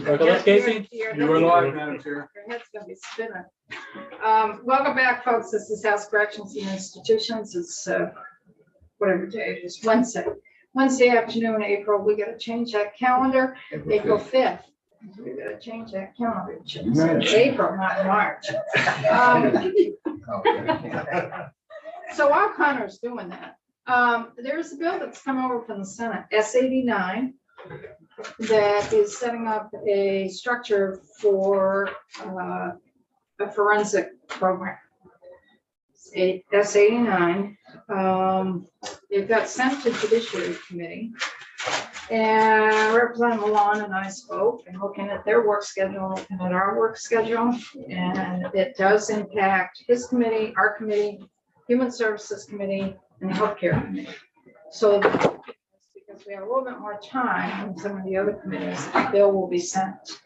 Yes, Casey, you were live, Madam Chair. Your head's gonna be spinning. Welcome back, folks. This is House Corrections and Institutions. It's whatever day it is, Wednesday afternoon, April. We gotta change that calendar. April 5th. We gotta change that calendar. It should say April, not March. So while Connor's doing that, there's a bill that's come over from the Senate, S-89, that is setting up a structure for a forensic program. S-89. It got sent to Judiciary Committee, and Representative Milan and I spoke and looking at their work schedule, looking at our work schedule, and it does impact his committee, our committee, Human Services Committee, and the Healthcare Committee. So because we have a little bit more time than some of the other committees, the bill will be sent.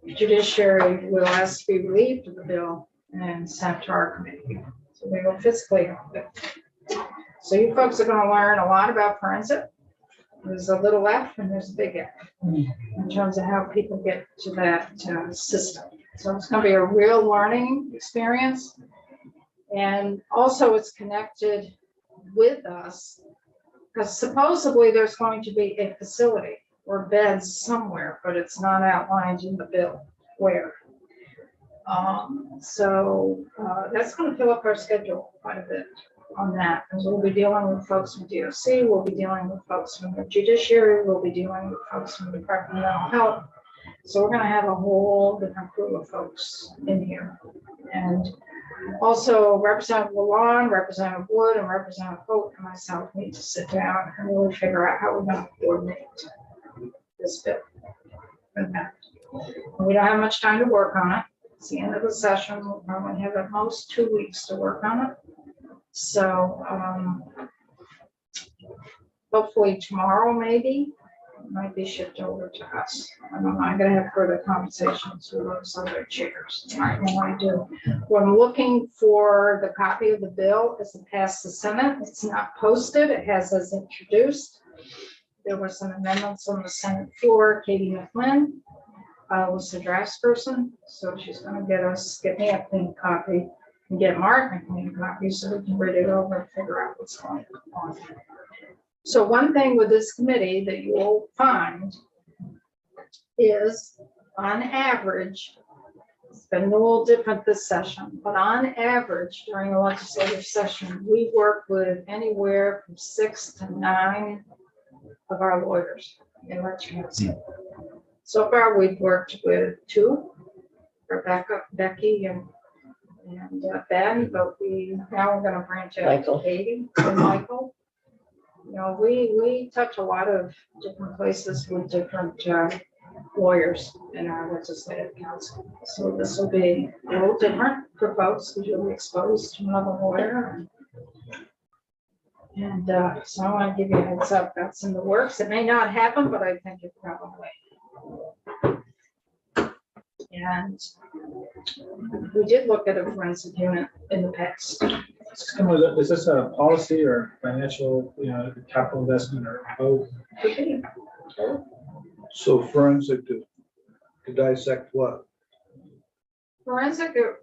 Judiciary will ask to be relieved of the bill and sent to our committee. So we will physically help it. So you folks are going to learn a lot about forensic. There's a little F and there's a big F in terms of how people get to that system. So it's going to be a real learning experience. And also it's connected with us because supposedly there's going to be a facility or beds somewhere, but it's not outlined in the bill where. That's going to fill up our schedule quite a bit on that. And we'll be dealing with folks from DOC, we'll be dealing with folks from the judiciary, we'll be dealing with folks from the Department of Mental Health. So we're going to have a whole different crew of folks in here. And also Representative Lalonde, Representative Wood, and Representative Holt and myself need to sit down and really figure out how we're going to coordinate this bill. We don't have much time to work on it. It's the end of the session. We'll probably have at most 2 weeks to work on it. So hopefully tomorrow maybe it might be shipped over to us. I don't know. I'm going to have further conversations with those other chairs. I don't know what I do. What I'm looking for the copy of the bill is to pass the Senate. It's not posted. It has as introduced. There were some amendments on the Senate floor. Katie McLean was the draftsperson, so she's going to get me a clean copy and get Mark a clean copy so we can read it over and figure out what's going on. So one thing with this committee that you'll find is, on average, it's been a little different this session, but on average during the legislative session, we work with anywhere from 6 to 9 of our lawyers in Wisconsin. So far, we've worked with 2, Rebecca, Becky, and Ben, but now we're going to branch out to Katie and Michael. You know, we touch a lot of different places with different lawyers in our legislative council. So this will be a little different for folks because you'll be exposed to another lawyer. And so I want to give you a heads up. That's in the works. It may not happen, but I think it probably. And we did look at a forensic unit in the past. is this a policy or financial, capital investment or both? So forensic to dissect what? Forensic, to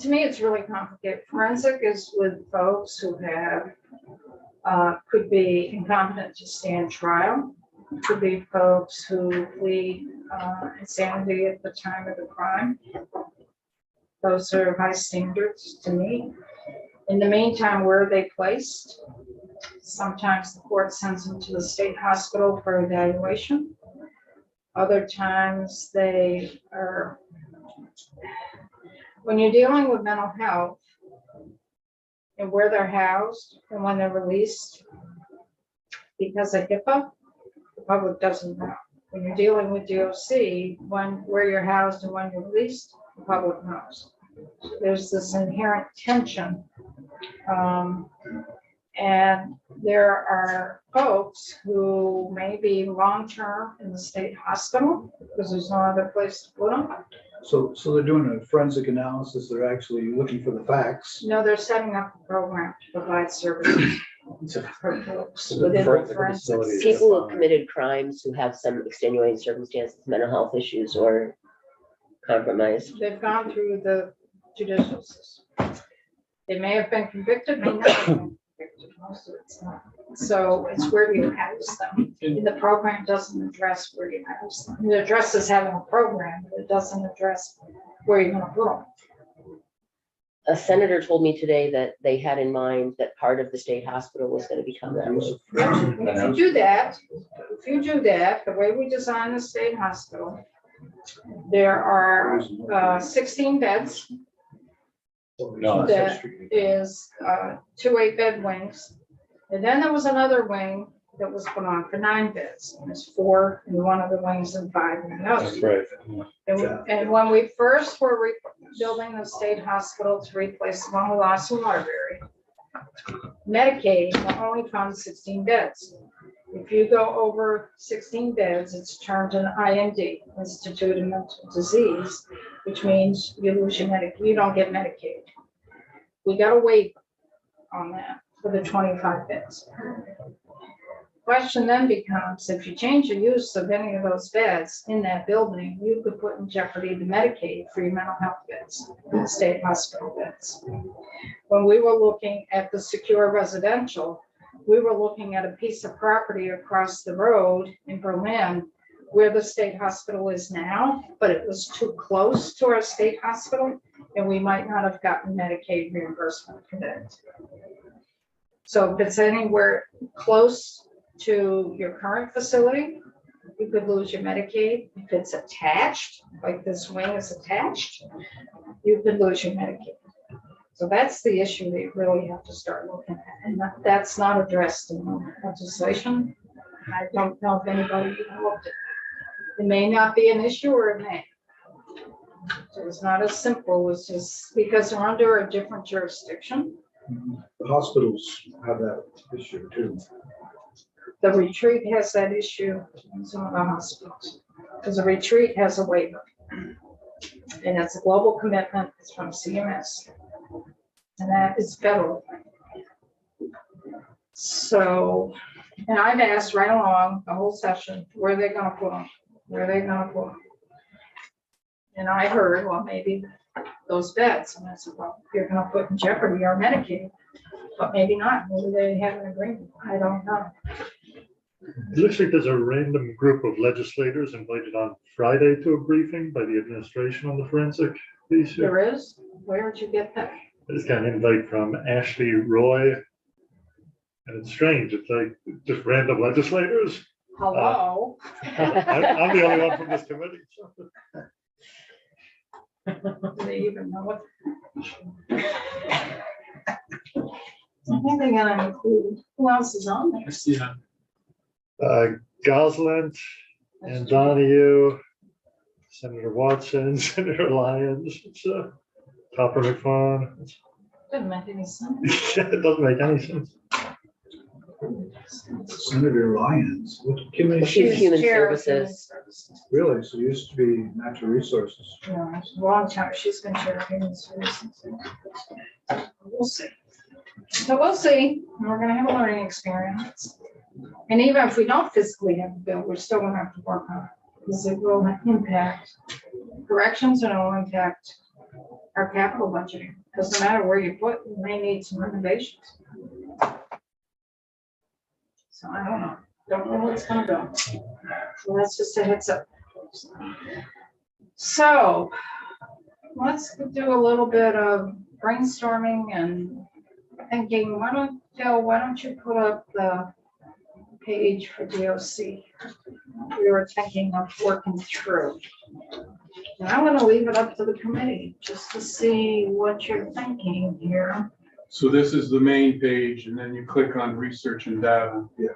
me, it's really complicated. Forensic is with folks who have, could be incompetent to stand trial, could be folks who plead insanity at the time of the crime. Those are high standards to me. In the meantime, where are they placed? Sometimes the court sends them to the state hospital for evaluation. Other times they are, when you're dealing with mental health and where they're housed and when they're released, because of HIPAA, the public doesn't know. When you're dealing with DOC, where you're housed and when you're released, the public knows. So there's this inherent tension. And there are folks who may be long-term in the state hospital because there's no other place to put them. So they're doing a forensic analysis. They're actually looking for the facts. No, they're setting up a program to provide services. for folks So the within for- the the forensics. facilities. People who have committed crimes who have some extenuating circumstances, mental health issues or compromise. They've gone through the judicial system. They may have been convicted, may not have been convicted, most of it's not. So it's where you house them. And the program doesn't address where you house them. It addresses having a program, but it doesn't address where you're gonna put them. A senator told me today that they had in mind that part of the state hospital was going to become that way. If you do that, the way we design the state hospital, there are 16 beds. No, That is 2 8-bed wings. And then there was another wing that was put on for 9 beds. And there's 4 in one of the wings and 5 in the other. right. And when we first were building the state hospital to replace the one who lost the library, Medicaid will only fund 16 beds. If you go over 16 beds, it's termed an IMD, Institute of Mental Disease, which means you lose your Medicaid, you don't get Medicaid. We got a waiver on that for the 25 beds. Question then becomes, if you change the use of any of those beds in that building, you could put in jeopardy the Medicaid for your mental health beds, the state hospital beds. When we were looking at the secure residential, we were looking at a piece of property across the road in Berlin where the state hospital is now, but it was too close to our state hospital, and we might not have gotten Medicaid reimbursement for that. So if it's anywhere close to your current facility, you could lose your Medicaid. If it's attached, like this wing is attached, you could lose your Medicaid. So that's the issue that you really have to start looking at, and that's not addressed in the legislation. I don't know if anybody even looked at it. It may not be an issue, or it may. So it's not as simple as just because they're under a different jurisdiction. The hospitals have that issue too. The retreat has that issue in some of the hospitals, because the retreat has a waiver. And it's a global commitment, it's from CMS. And that is federal. So, and I've asked right along the whole session, where are they gonna put them? Where are they gonna put them? And I heard, well, maybe those beds. And I said, well, you're gonna put in jeopardy our Medicaid, but maybe not. Maybe they have an agreement. I don't know. It looks like there's a random group of legislators invited on Friday to a briefing by the administration on the forensic piece. There is? Where did you get that? I just got an invite from Ashley Roy. And it's strange. It's like just random legislators. Hello? I'm the only one from this committee. So. Do they even know what? I think they're gonna include, who else is on there? Yeah. Gosling and Donahue, Senator Watson, Senator Lyons, it's Topper McFarland. Doesn't make any sense. It doesn't make any sense. Senator Lyons, what committee? She's Human Chair of Services. Really? So it used to be natural resources. No, it's a long time. She's been chair of Human Services. We'll see. So we'll see. We're gonna have a learning experience. And even if we don't physically have the bill, we're still gonna have to work on it, because it will impact corrections and it will impact our capital budgeting. Because no matter where you put, you may need some renovations. So I don't know where it's gonna go. So that's just a heads up. So let's do a little bit of brainstorming and thinking. Why don't you put up the page for DOC? We were thinking of working through. And I'm gonna leave it up to the committee just to see what you're thinking here. So this is the main page, and then you click on research and data. Yeah.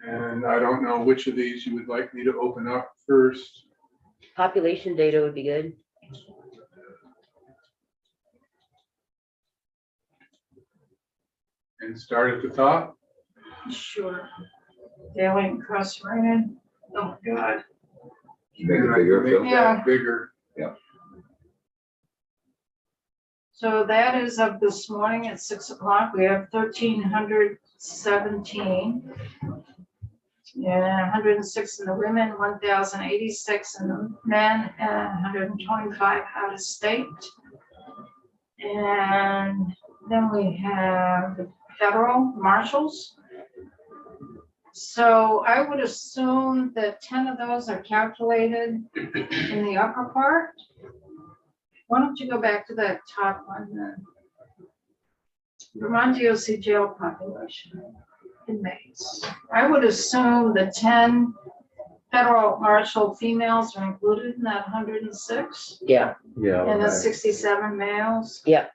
And I don't know which of these you would like me to open up first. Population data would be good. And start at the top. Sure. Daily incarcerated. Oh, my God. And I can make Yeah. that bigger. So that is of this morning at 6 o'clock. We have 1,317. And 106 in the women, 1,086 in the men, and 125 out of state. And then we have the federal marshals. So I would assume that 10 of those are calculated in the upper part. Why don't you go back to that top one then? Vermont DOC jail population, inmates. I would assume the 10 federal marshal females are included in that 106, Yeah, and the 67 males. Yep.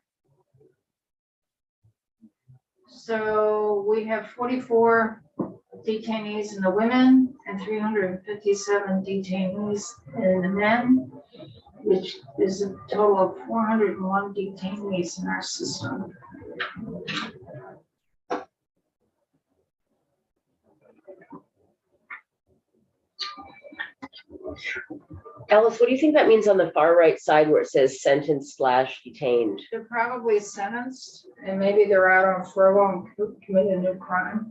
So we have 44 detainees in the women and 357 detainees in the men, which is a total of 401 detainees in our system. Alice, what do you think that means on the far right side where it says sentenced / detained? They're probably sentenced, and maybe they're out on furlough and committed a new crime.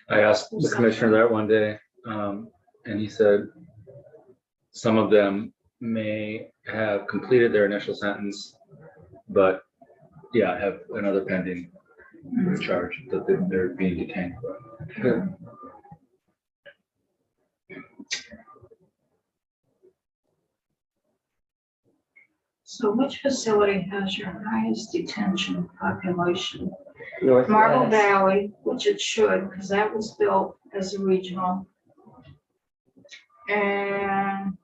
I asked the commissioner that one day, and he said some of them may have completed their initial sentence, but yeah, have another pending charge that they're being detained for. So which facility has your highest detention population? Northwest. Marble Valley, which it should, because that was built as a regional. And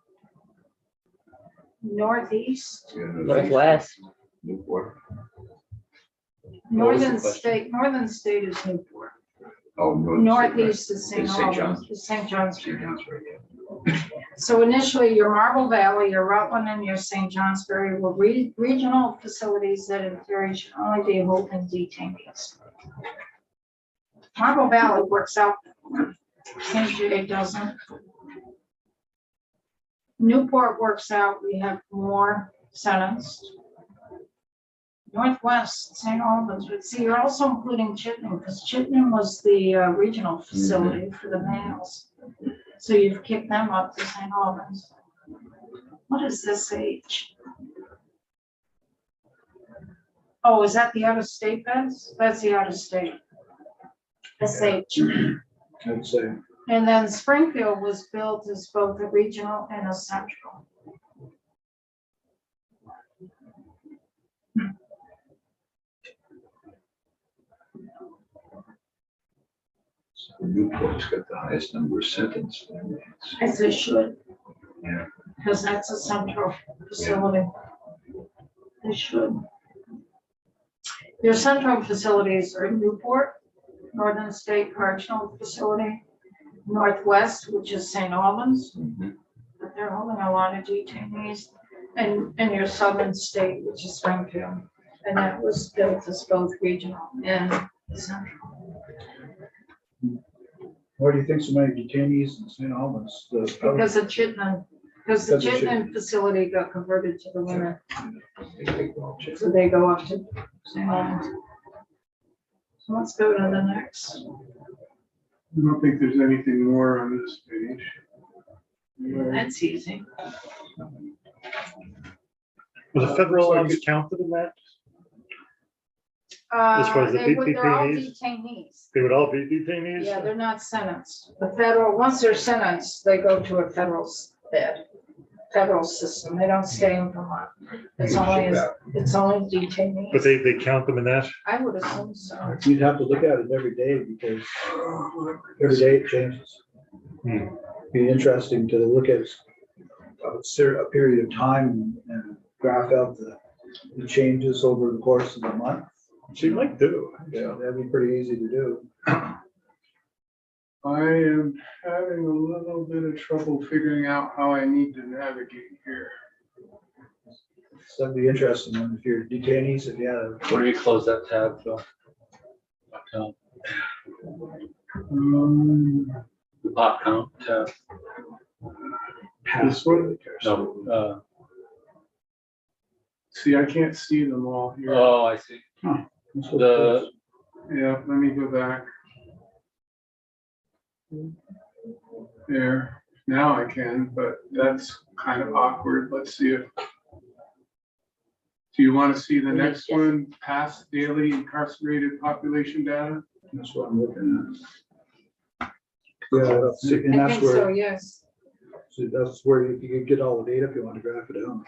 Northeast, Northwest. Newport. Northern the State is Newport. Oh, Northeast is St. Is St. Albans, John's. is St. John's. St. John's, right, yeah. So initially, your Marble Valley, your Rutland, and your St. Johnsbury were regional facilities that in theory should only be holding detainees. Marble Valley works out, NJ doesn't. Newport works out, we have more sentenced. Northwest, St. Albans, but see, you're also including Chittenden, because Chittenden was the regional facility for the males. So you've kicked them up to St. Albans. What is this age? Oh, is that the out-of-state beds? That's the out-of-state. SH. I'd say. And then Springfield was built as both a regional and a central. Newport's got the highest number of sentenced. As they should. Yeah. Because that's a central facility. They should. Your central facilities are Newport, Northern State Correctional Facility, Northwest, which is St. Albans, but they're holding a lot of detainees, and your Southern State, which is Springfield, and that was built as both regional and central. Why do you think so many detainees in St. Albans? Because of Chittenden, because the Because of Chittenden facility got converted to the women, so they go up to St. Albans. So let's go to the next. I don't think there's anything more on this page. That's easy. Was the federal ones counted in that? As far as the They're all detainees? detainees. They would all be detainees? Yeah, they're not sentenced. The federal, once they're sentenced, they go to a federal bed, federal system. They don't stay in Vermont. It's only detainees. But they count them in that? I would assume so. You'd have to look at it every day because every day it changes. Be interesting to look at a period of time and graph out the changes over the course of the month. She might do. Yeah, that'd be pretty easy to do. I am having a little bit of trouble figuring out how I need to navigate here. So that'd be interesting when if you're detainees, if you had Where do you close that tab, Phil? The pop count tab. This one? No, See, I can't see them all here. Oh, I see. That's what The, Yeah, let me go back. There, now I can, but that's kind of awkward. Let's see if. Do you want to see the next Yes. one, past daily incarcerated population data? That's what I'm looking at. Yeah, see, and I that's think so, where, yes. see, that's where you can get all the data if you want to graph it out.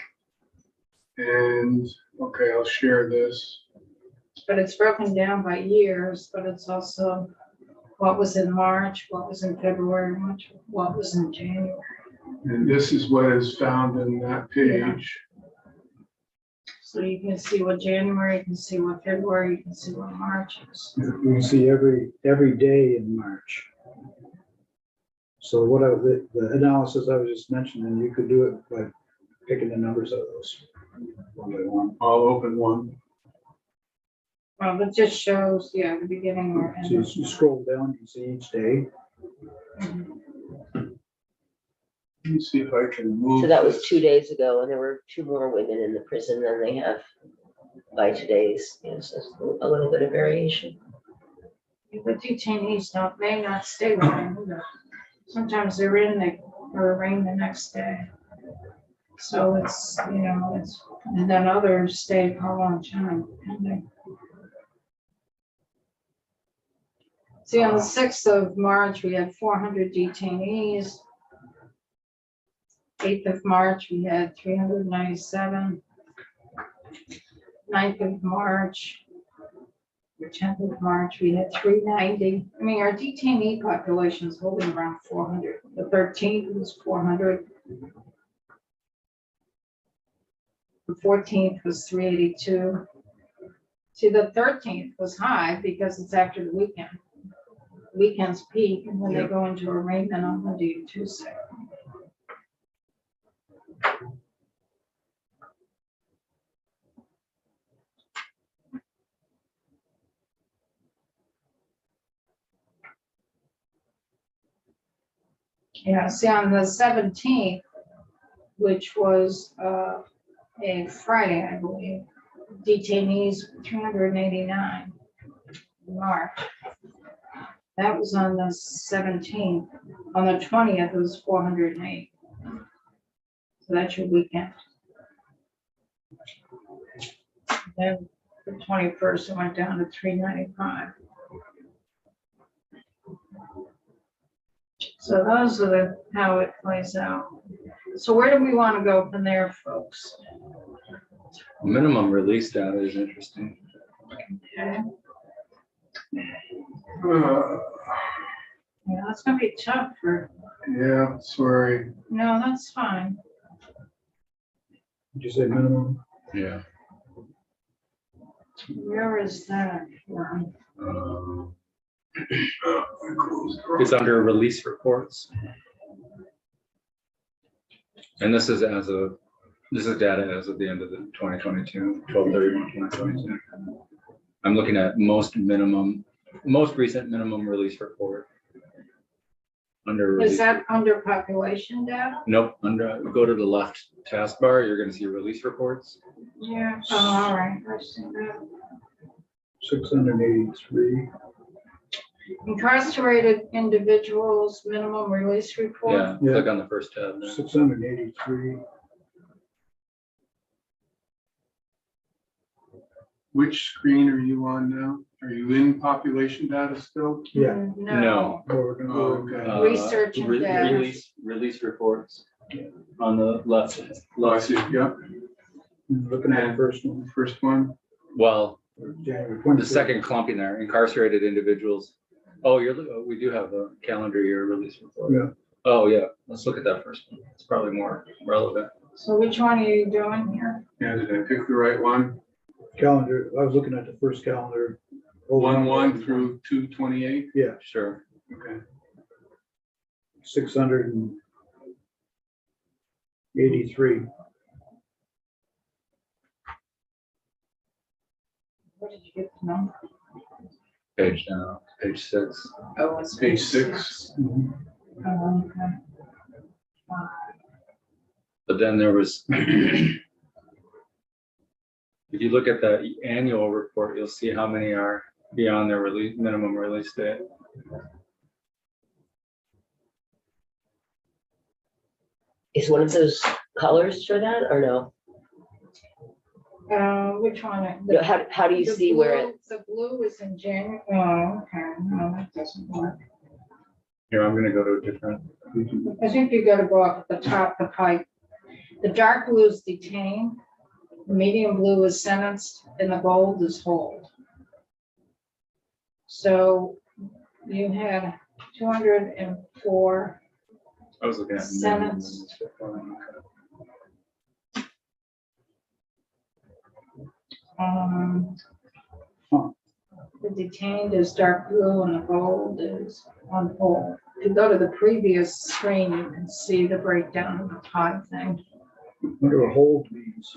And, okay, I'll share this. But it's broken down by years, but it's also what was in March, what was in February, what was in January. And this is what is found in that page. So you can see what January, you can see what February, you can see what March is. You can see every day in March. So what the analysis I was just mentioning, you could do it by picking the numbers out of those one by one. I'll open one. Well, it just shows, yeah, the beginning or So end. you scroll down, you can see each day. Let me see if I can move. So that was this. 2 days ago, and there were 2 more women in the prison than they have by today's. You know, so it's a little bit of variation. But detainees may not stay long either. Sometimes they're in, they are arraigned the next day. So it's, and then others stay for a long time. depending. See, on the 6th of March, we had 400 detainees. 8th of March, we had 397. 9th of March, or 10th of March, we had 390. I mean, our detainee population is holding around 400. The 13th was 400. The 14th was 382. See, the 13th was high because it's after the weekend. Weekends peak, and then they go into arraignment on Monday and Tuesday. Yeah, see, on the 17th, which was a Friday, I believe, detainees 389 in March. That was on the 17th. On the 20th, it was 408. So that's your weekend. Then the 21st, it went down to 395. So those are how it plays out. So where do we want to go from there, folks? minimum release data is interesting. Okay. Uh, Yeah, that's gonna be tough for, Yeah, sorry. no, that's fine. Did you say minimum? Yeah. Where is that? It's under release reports. And this is data as of the end of the 2022, 12/31/2022. I'm looking at most recent minimum release report. Under Is release. that under population data? Nope, go to the left taskbar, you're gonna see release reports. Yeah, oh, all right, I see that. 683. Incarcerated individuals, minimum release report. Yeah, Yeah. click on the first tab there. 683. Which screen are you on now? Are you in population data still? Yeah. No. Oh, we're gonna go, Okay. Research and data. Release reports on the left. Oh, I see, yeah, looking at the first one. first one. Well, January the 23rd. second clump in there, incarcerated individuals. Oh, we do have a calendar year release report. Yeah. Oh, yeah, let's look at that first one. It's probably more relevant. So which one are you doing here? Yeah, did I pick the right one? Calendar, I was looking at the first calendar. 1/1 through 2/28? Yeah, Sure. Okay. 683. Where did you get the number? Page 6. Oh, it's Page 6. Mhm. Oh, okay. But then there was If you look at the annual report, you'll see how many are beyond their minimum release date. Is one of those colors for that or no? Which one? How do you The see where blue- it, The blue is in January. Oh, okay, no, that doesn't work. Here, I'm gonna go to a different. I think you gotta go up at the top, the pipe. The dark blue is detained, the medium blue is sentenced, and the gold is hold. So you had 204 I was looking at. Sentence. The detained is dark blue and the gold is on hold. If you go to the previous screen, you can see the breakdown of the time thing. Wonder what hold means.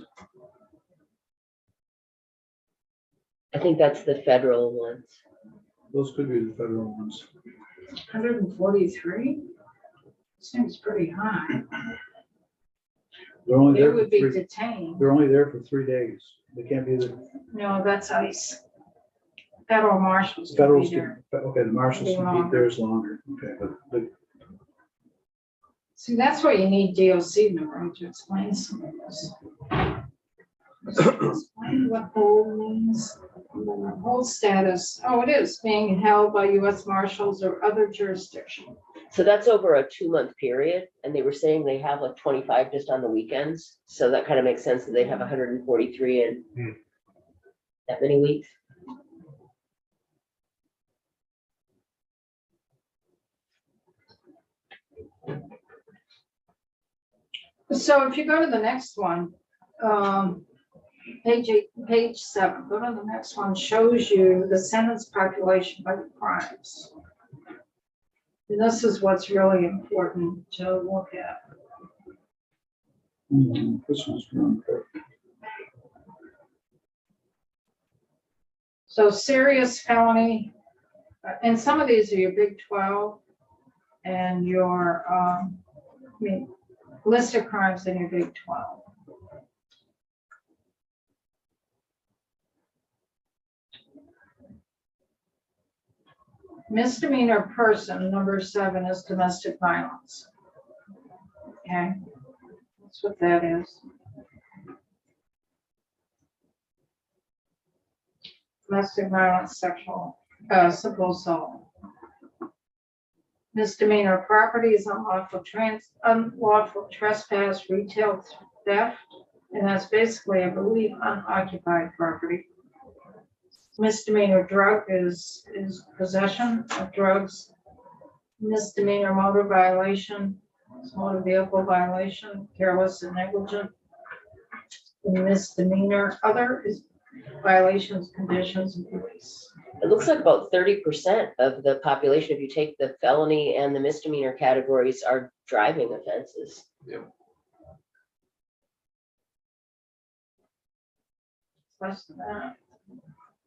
I think that's the federal ones. Those could be the federal ones. 143? Seems pretty high. They're only It there for would be 3, detained. they're only there for 3 days. They can't be the No, that's ICE. Federal marshals could federals. be there. Okay, the marshals Be can keep longer. theirs longer. Okay, but See, that's why you need DOC number to explain some of this. Explain what hold means. Hold status, oh, it is being held by US Marshals or other jurisdiction. So that's over a 2-month period, and they were saying they have like 25 just on the weekends. So that kind of makes sense that they'd have 143 in that many weeks. So if you go to the next one, page 7, go to the next one, shows you the sentence population by crimes. And this is what's really important to look at. this one's real important. So serious felony, and some of these are your big 12 and your, list of crimes in your big 12. Misdemeanor person, number 7 is domestic violence. Okay, that's what that is. Domestic violence, sexual, simple assault. Misdemeanor property is unlawful trespass, retail theft, and that's basically, I believe, unoccupied property. Misdemeanor drug is possession of drugs. Misdemeanor motor violation is motor vehicle violation, careless and negligent. Misdemeanor other is violations, conditions, and police. It looks like about 30% of the population, if you take the felony and the misdemeanor categories, are driving offenses. Less than that.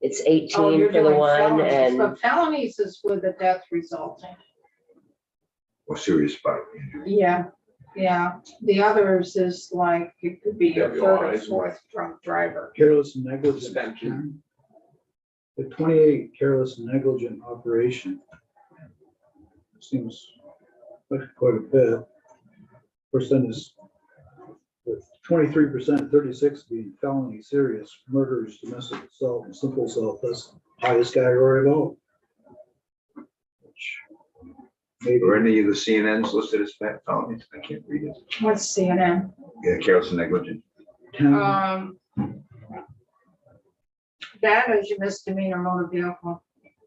It's Oh, 18 you're for the doing one felonies, and but felonies is with the death resulting. Or serious bodily injury. Yeah. The others is like, it could be a third or WIs. fourth drunk driver. Careless and negligent. Suspension. The 28 careless and negligent operation. Seems like quite a bit. Percent is with 23%, 36 being felony, serious, murders, domestic assault, and simple assault. That's the highest category of all. Which maybe Or any of the CNNs listed as felonies? I can't read it. What's CNN? Yeah, careless and negligent. 10. That is your misdemeanor motor vehicle.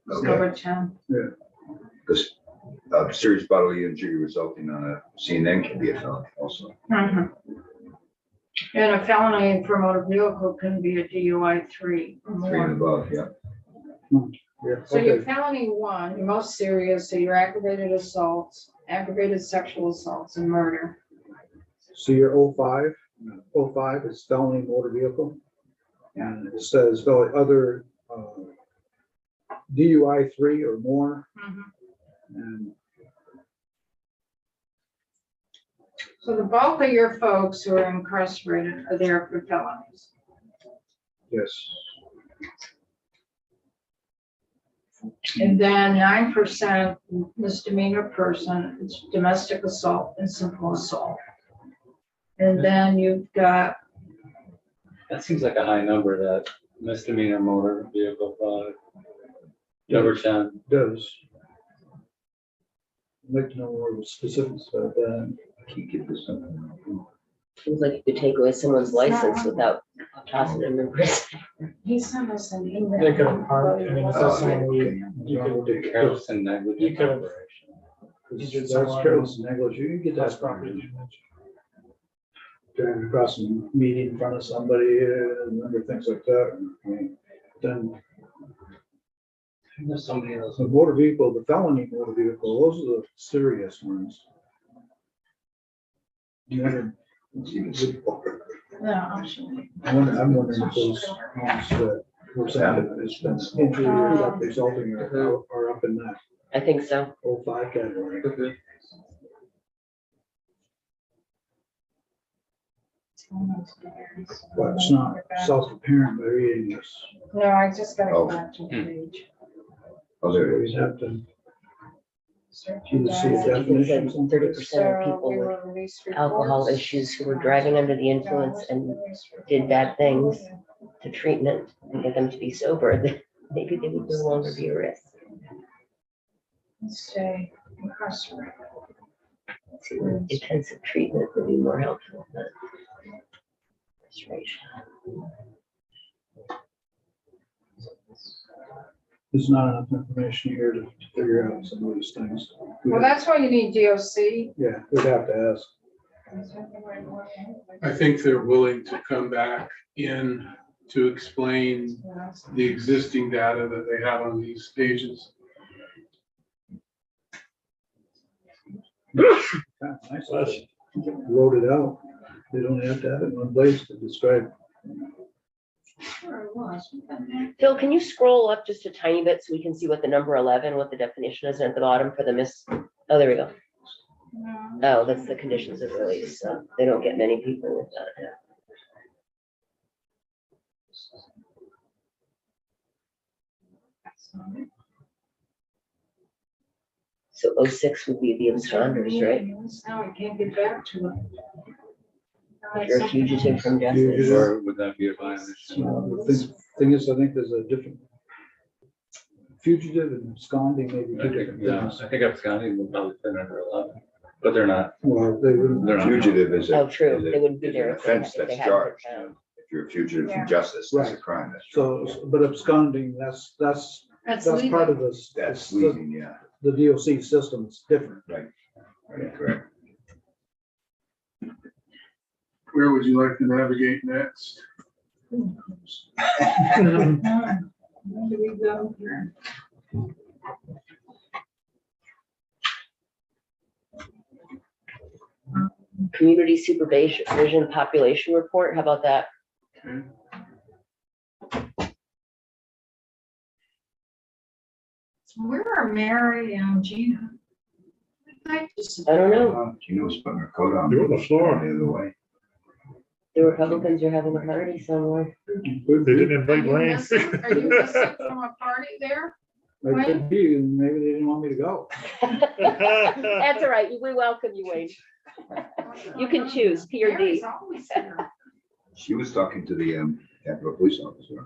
It's Okay. number 10. Because serious bodily injury resulting on a CNN can be a felony also. Mhm. And a felony for motor vehicle can be a DUI 3 or 3 and more. above, yeah. Yeah, So your okay. felony 1, your most serious, so your aggravated assaults, aggravated sexual assaults, and murder. So your 05 is felony motor vehicle. And it says other DUI 3 or more. And So the bulk of your folks who are incarcerated are there for felonies. Yes. And then 9% misdemeanor person, it's domestic assault and simple assault. And then you've got, That seems like a high number, that misdemeanor motor vehicle fraud. Number 10. Does. I'd like to know more specifics about that. Can't get this something. Seems like you could take away someone's license without tossing them in prison. he sent us an email. They could have parked, I mean, if that's something you could, Careless and negligent You could have- operation. That's careless negligence. You can get that's that property property. damage. Driving across a median in front of somebody, a number of things like that. I mean, then There's somebody else. the motor vehicle, the felony motor vehicle, those are the serious ones. You wonder, It's even simpler. No, actually. I'm wondering if those ones that were saying it's been injury or that resulting are up in that I think so. 05 category. Okay. But it's not self-apparent by reading this. No, I just gotta Oh. go back to the page. Oh, So there it we is. have to Search either see a that. definition. Even 30% of So people we with will release alcohol reports. issues who were driving under the influence and did bad things to treatment and get them to be sober, then maybe they would no longer be a risk. Let's say incarcerated. Intensive treatment would be more helpful than restoration. There's not enough information here to figure out some of these things. Well, that's why you need DOC. Yeah, we'd have to ask. I think they're willing to come back in to explain the existing data that they have on these pages. Nice. Wrote it out. They don't have to have it in one place to describe. Sure it was. Phil, can you scroll up just a tiny bit so we can see what the number 11, what the definition is at the bottom for the oh, there we go. No. Oh, that's the conditions of release. So they don't get many people with that. So 06 would be the absconders, right? Now I can't get back to it. If you're a fugitive from justice. Or would that be a violation? The thing is, I think there's a different fugitive and absconding, maybe I two think, different yeah, things. I think absconding would probably fit under 11, but they're not. Well, they wouldn't. They're not. Fugitive is a. Oh, true. is a- They wouldn't be is there an if they offense had- if they that's hadn't been charged. found. If you're a fugitive Yeah. from justice, that's a Right. crime. That's. So, but absconding, that's That's part of legal. this. That's the leaving, yeah, the DOC system is different. right, correct. Where would you like to navigate next? Where do we go here? Community supervision population report, how about that? Okay. Where are Mary and Gina? I don't know. Gina's putting her coat on. You're on the floor. The other way. The Republicans are having a party somewhere. They didn't Are invite you Wayne. missing from a party there? It could be, and maybe they didn't want me to go. That's all right. We welcome you, Wayne. You can choose, P or D. Mary's always here. She was talking to the Capitol Police officer.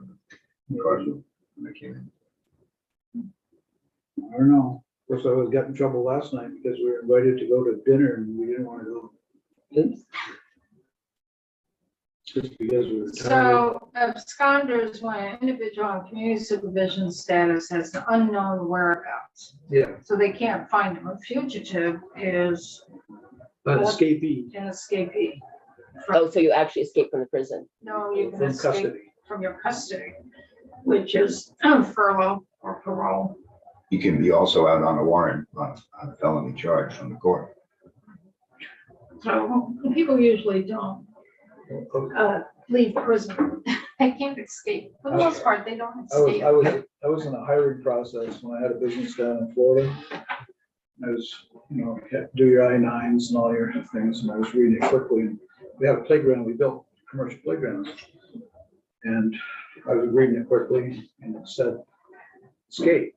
in Carswell when they came in. I don't know. Of course, I was got in trouble last night because we were invited to go to dinner and we didn't want to go. Oops. Just because we were tired. So absconders, when an individual on community supervision status has an unknown whereabouts, Yeah, so they can't find them. A fugitive is but escapee an escapee. Oh, so you actually escaped from the prison. No, you can from escape custody. from your custody, which is furlough or parole. You can be also out on a warrant on a felony charge from the court. So people usually don't leave prison. They can't escape. For the most part, they don't escape. I was in a hiring process when I had a business down in Florida. I was, you know, you have to do your I-9s and all your things, and I was reading it quickly. We have a playground, we built commercial playgrounds. And I was reading it quickly and it said escape.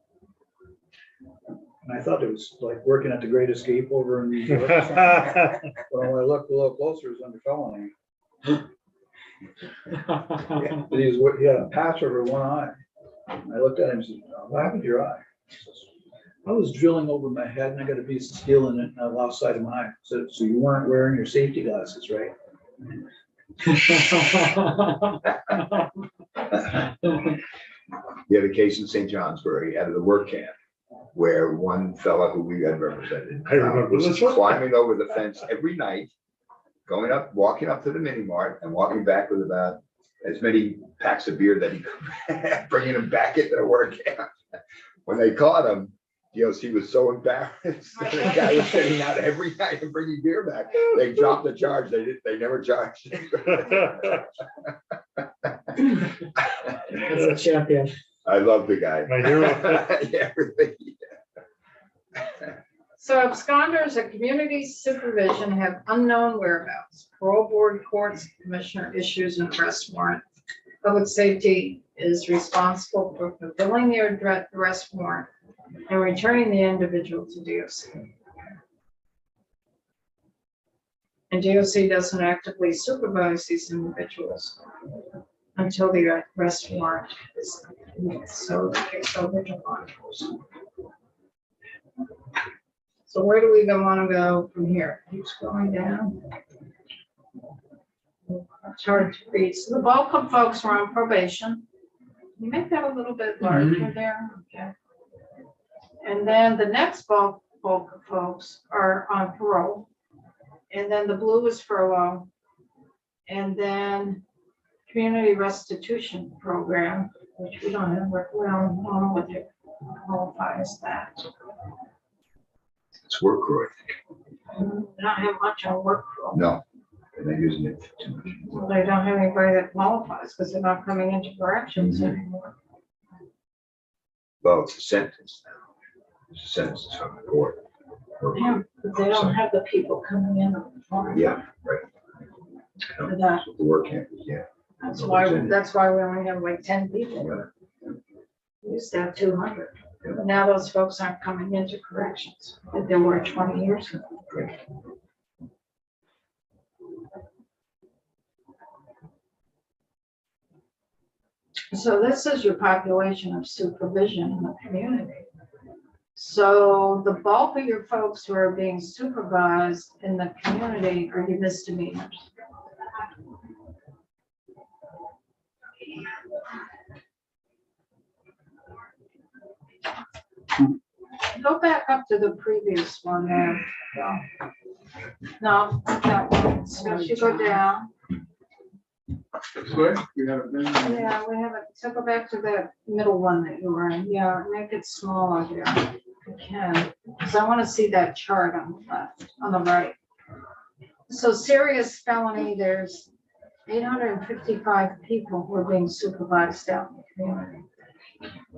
And I thought it was like working at the Great Escape over in New York. But when I looked a little closer, it was under felony. He had a patch over one eye. I looked at him and said, "What happened to your eye?" He says, "I was drilling over my head and I got a piece of steel in it and I lost sight of my eye." So you weren't wearing your safety glasses, right? We had a case in St. Johnsbury out of the work camp where one fella who we had represented I remember was this one. climbing over the fence every night, going up, walking up to the mini mart and walking back with about as many packs of beer that he could, bringing them back into the work camp. When they caught him, DOC was so embarrassed. The guy was getting out every night and bringing beer back. They dropped the charge. They never charged him. That's a champion. I love the guy. My hero. Yeah, everything. So absconders at community supervision have unknown whereabouts. Parole board, courts, commissioner issues an arrest warrant. Public safety is responsible for fulfilling the arrest warrant and returning the individual to DOC. And DOC doesn't actively supervise these individuals until the arrest warrant is complete. So the case over to law enforcement. So where do we want to go from here? Keeps going down. It's hard to read. So the bulk of folks are on probation. You make that a little bit larger there. Okay. And then the next bulk of folks are on parole. And then the blue is furlough. And then community restitution program, which we don't have, well, I don't know what it qualifies that. It's work crew, I think. They don't have much on work for them. No, they're not using it too much. Well, they don't have anybody that qualifies because they're not coming into corrections Mhm. anymore. Well, it's a sentence now. It's a sentence from the court. Yeah, but they don't have the people coming in. Yeah, right. For that. The work camp, yeah. That's why we only have like 10 people. We used to have 200. But now those folks aren't coming into corrections that there were 20 years ago. Great. So this is your population of supervision in the community. So the bulk of your folks who are being supervised in the community are your misdemeanors. Go back up to the previous one there. No, that one. So if you go down. Sorry, we haven't been. Yeah, we have it. So go back to the middle one that you were in. Yeah, make it smaller there. If you can, because I want to see that chart on the left, on the right. So serious felony, there's 855 people who are being supervised out in the community.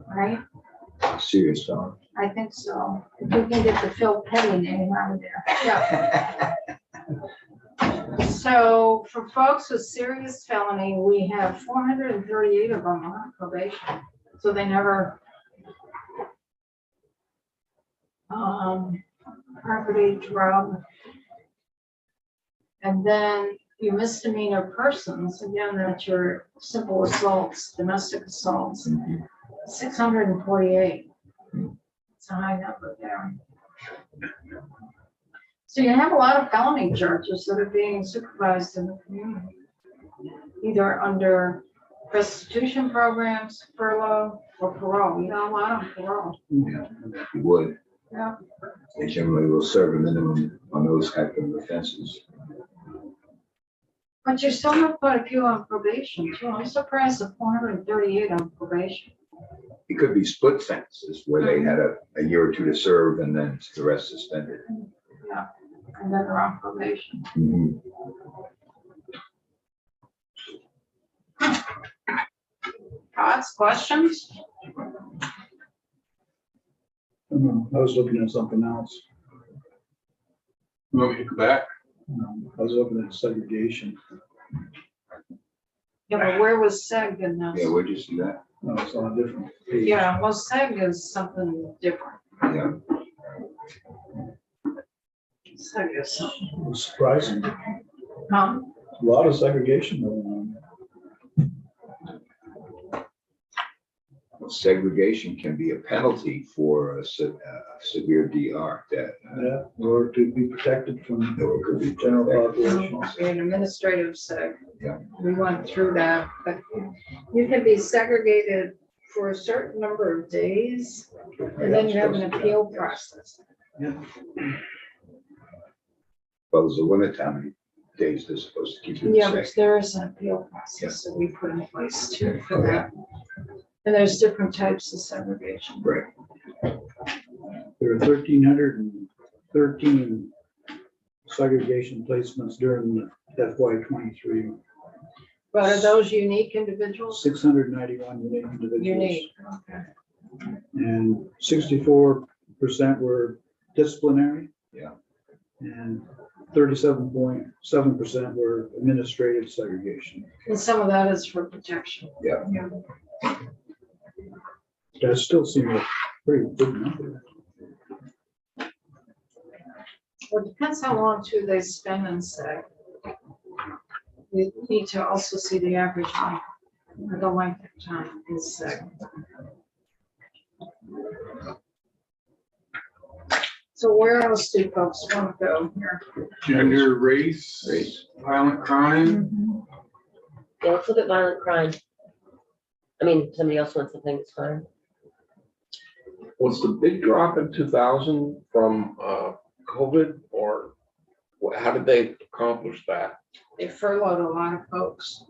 Right? Serious felony. I think so. If you can get the Phil Petty name out of there. Yeah. So for folks with serious felony, we have 438 of them on probation. So they never property, drug. And then your misdemeanor persons, again, that's your simple assaults, domestic assaults, 648. It's a high number there. So you have a lot of felony charges that are being supervised in the community, either under restitution programs, furlough, or parole. You got a lot on parole. Yeah, you would. Yeah. They generally will serve a minimum on those type of offenses. But you still have quite a few on probation too. I'm surprised at 438 on probation. It could be split sentences where they had a year or two to serve and then the rest suspended. Yeah, and then they're on probation. Mhm. Thoughts, questions? I was looking at something else. You want me to go back? I was looking at segregation. Yeah, but where was SEG in Yeah, this? where'd you see that? No, it's on a different page. Yeah, well, SEG is something different. Yeah, SEG is something. It was surprising. Huh? A lot of segregation going on. segregation can be a penalty for a severe DR that. Yeah, or to be protected from Or could be general population. Be an administrative seg. Yeah. We went through that, but you can be segregated for a certain number of days, and then you have an appeal process. Well, there's a limit to how many days they're supposed to keep you Yeah, in but there is an appeal process that we put in place too for that. And there's different types of segregation. Right. There are 1,313 segregation placements during the FY 23. But are those unique individuals? 691 unique individuals. Unique, okay. And 64% were disciplinary. Yeah. And 37.7% were administrative segregation. And some of that is for protection. Yeah. That still seems like a pretty big number. Well, it depends how long too they spend in seg. We need to also see the average length, the length of time in seg. So where else do folks want to go here? Gender, race, violent crime. Yeah, let's look at violent crime. I mean, if somebody else wants something, it's fine. Was the big drop in 2000 from COVID, or how did they accomplish that? They furloughed a lot of folks.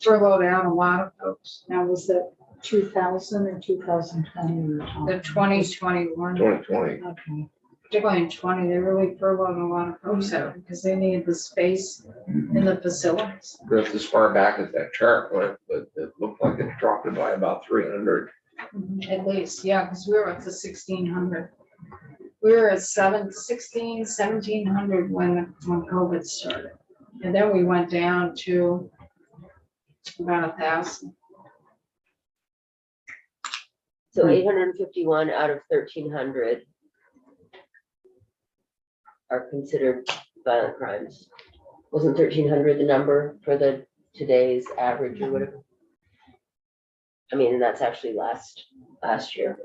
Furloughed out a lot of folks. Now, was it 2000 or 2020? The 2021, 2020. Okay. particularly in 20, they really furloughed a lot of folks out because they needed the space in the facilities. That's as far back as that chart went, but it looked like it dropped it by about 300. At least, yeah, because we were at the 1,600. We were at 1,700 when COVID started. And then we went down to about 1,000. So 851 out of 1,300 are considered violent crimes. Wasn't 1,300 the number for the today's average or whatever? I mean, and that's actually last year.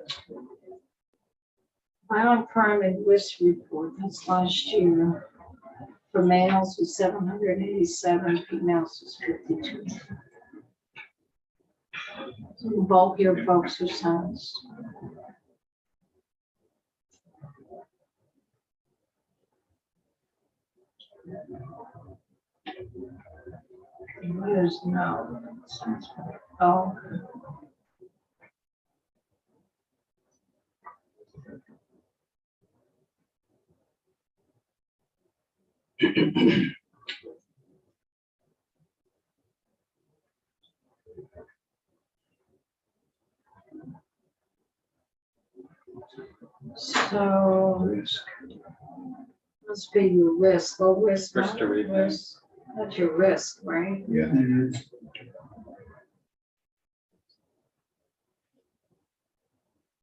Violent crime and risk report, that's last year. For males was 787, females was 52. So the bulk of folks were sentenced. There's no. Oh. So must be your risk, low risk. Risk to moderate repay. risk. That's your risk, right? Yeah. And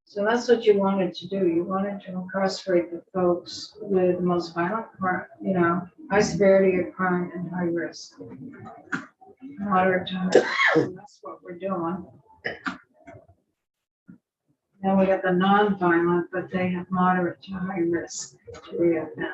So that's what you wanted to do. You wanted to incarcerate the folks with the most violent crime, high severity of crime and high risk. Moderate to high risk. So that's what we're doing. Then we got the non-violent, but they have moderate to high risk to reoffend.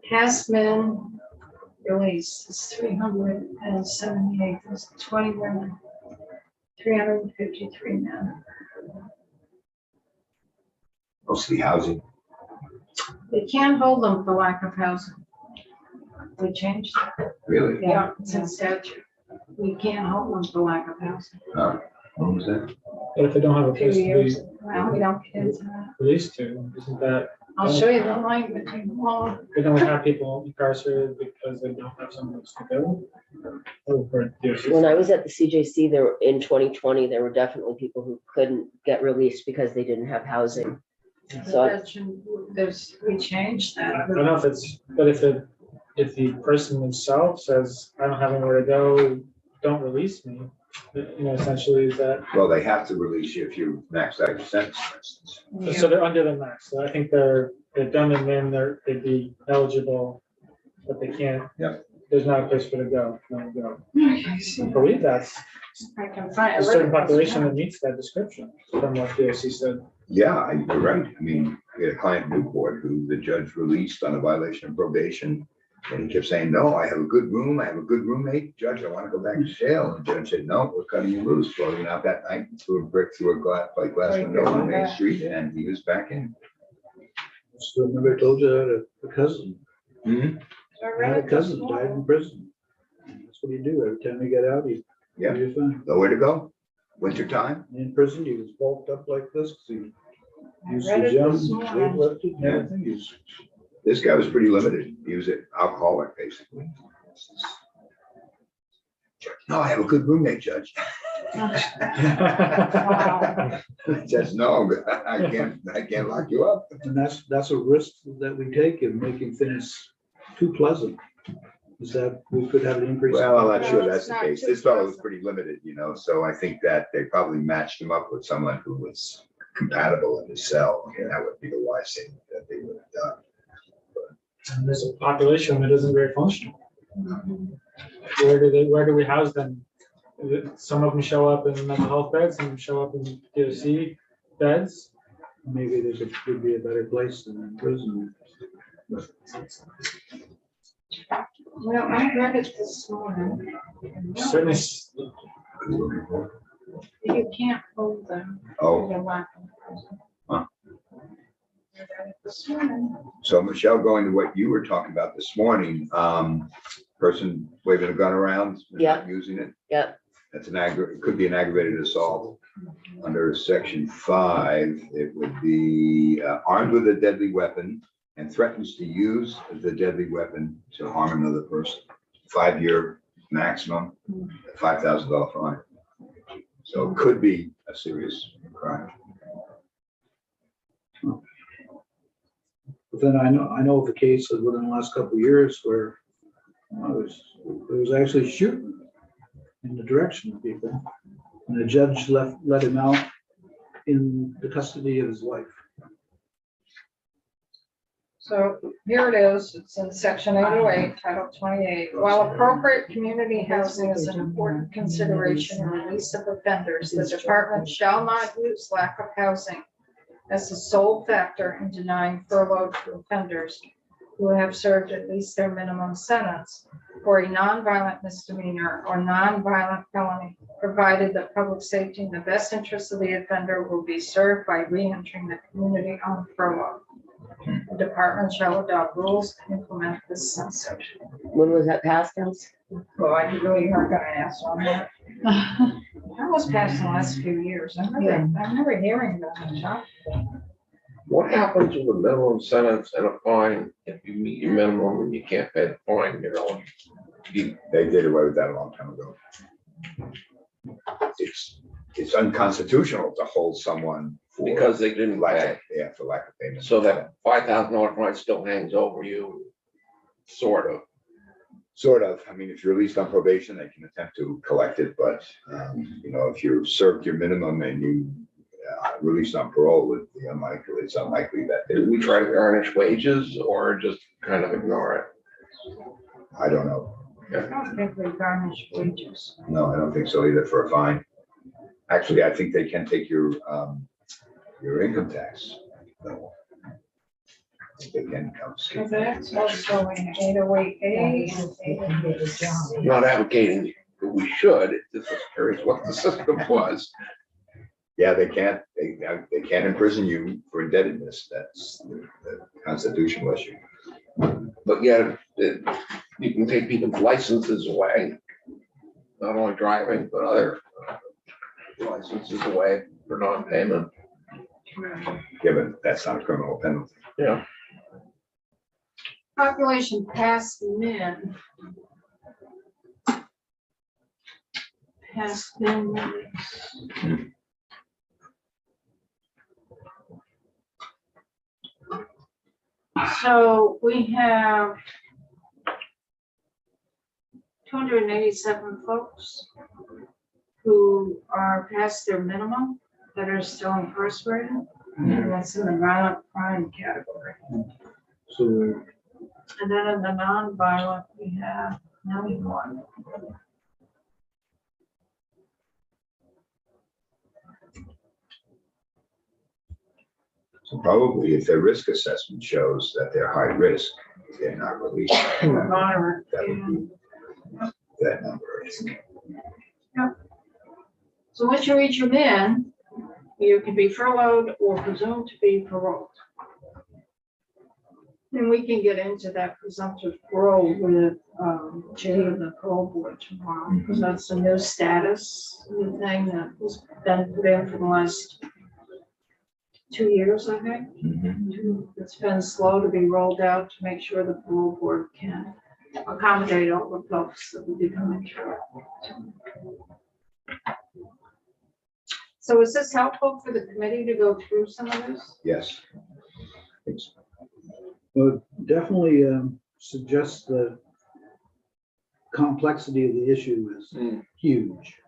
Cast men release is 378, there's 20 women, 353 men. Mostly housing. They can't hold them for lack of housing. We changed that. Really? Yeah, it's in statute. We can't hold them for lack of housing. What was that? But if they don't have a 2 place to years, be well, we don't get into that. released to, isn't that I'll show you the line between all. We don't have people incarcerated because they don't have somewhere to go. Over DOC. When I was at the CJC there in 2020, there were definitely people who couldn't get released because they didn't have housing. So We changed I that. don't know if it's, but if the person themselves says, I don't have anywhere to go, don't release me, essentially is that, Well, they have to release you if you maxed out your sentence, for instance. so they're under the max. So I think they're done and then they'd be eligible, but they can't. Yeah. There's not a place for them to go. Let them go. Okay, so I believe that's I can find. a certain population that meets that description from what DOC said. Yeah, you're right. I mean, we had a client in Newport who the judge released on a violation of probation. And he kept saying, no, I have a good room. I have a good roommate. Judge, I want to go back to jail. And the judge said, no, we're cutting you loose. Well, he went out that night, threw a brick through a glass window on Main Street, and he was back in. Still remember I told you I had a cousin. Mhm. I had a cousin who died in prison. That's what he do. Every time he got out, he Yeah. was fine. Nowhere to go. Winter time. In prison, he was bulked up like this because he was read it young, this morning. weightlifted and everything. He was This guy was pretty limited. He was an alcoholic, basically. No, I have a good roommate, Judge. Judge, no, I can't lock you up. And that's a risk that we take in making things too pleasant. Is that we could have an increase. Well, I'm not sure Well, that's it's the not case. too This fellow was pleasant. pretty limited, so I think that they probably matched him up with someone who was compatible in his cell. And that would be the wise thing that they would have done. And there's a population that isn't very functional. Where do we house them? Some of them show up in mental health beds, some of them show up in DOC beds. Maybe could be a better place than in prison. Well, I read it this morning. Certainly, You can't hold them. Oh, You're lacking. Huh. I read it this morning. so Michelle, going to what you were talking about this morning, person waving a gun around, not using it. Yep. That's it could be an aggravated assault. Under section 5, it would be armed with a deadly weapon and threatens to use the deadly weapon to harm another person. 5-year maximum, $5,000 fine. So it could be a serious crime. But then I know of a case that within the last couple of years where it was actually shooting in the direction of people. And the judge let him out in the custody of his wife. So here it is. It's in section 808, title 28. While appropriate community housing is an important consideration in release of offenders, the department shall not use lack of housing as the sole factor in denying furlough to offenders who have served at least their minimum sentence for a nonviolent misdemeanor or nonviolent felony, provided that public safety and the best interests of the offender will be served by re-entering the community on furlough. The department shall adopt rules to implement this section. When was that passed, Alice? Well, I really aren't gonna ask on that. That was passed in the last few years. I'm never hearing about it, Chuck. What happens with a minimum sentence and a fine if you meet your minimum and you can't pay the fine, They did away with that a long time ago. It's unconstitutional to hold someone for because they didn't pay. for lack of payment. So that $5,000 fine still hangs over you, sort of. Sort of. I mean, if you're released on probation, they can attempt to collect it, but, if you've served your minimum and you released on parole, it's unlikely that Do we try to garnish wages or just kind of ignore it? I don't know. I don't think we garnish wages. No, I don't think so either for a fine. Actually, I think they can take your income tax. No. They can Because confiscate. that's also in 808A and 808. Not advocating that we should, it's just curious what the system was. Yeah, they can't, they can't imprison you for indebtedness. That's the constitutional issue. But yet, you can take people's licenses away, not only driving, but other licenses away for non-payment. given that's not a criminal penalty. Yeah. Population past min. Past min limits. So we have 287 folks who are past their minimum that are still incarcerated. And that's in the violent crime category. So And then in the non-violent, we have 91. So probably if their risk assessment shows that they're high risk, they're not released. Moderate. That would be that number. So once you reach your min, you can be furloughed or presumed to be paroled. And we can get into that presumptive parole with Jay of the parole board tomorrow, because that's a new status, new thing that has been put in for the last 2 years, I think. It's been slow to be rolled out to make sure the parole board can accommodate all the folks that will be coming through. So is this helpful for the committee to go through some of this? Yes. It's- well, definitely suggests the complexity of the issue is huge.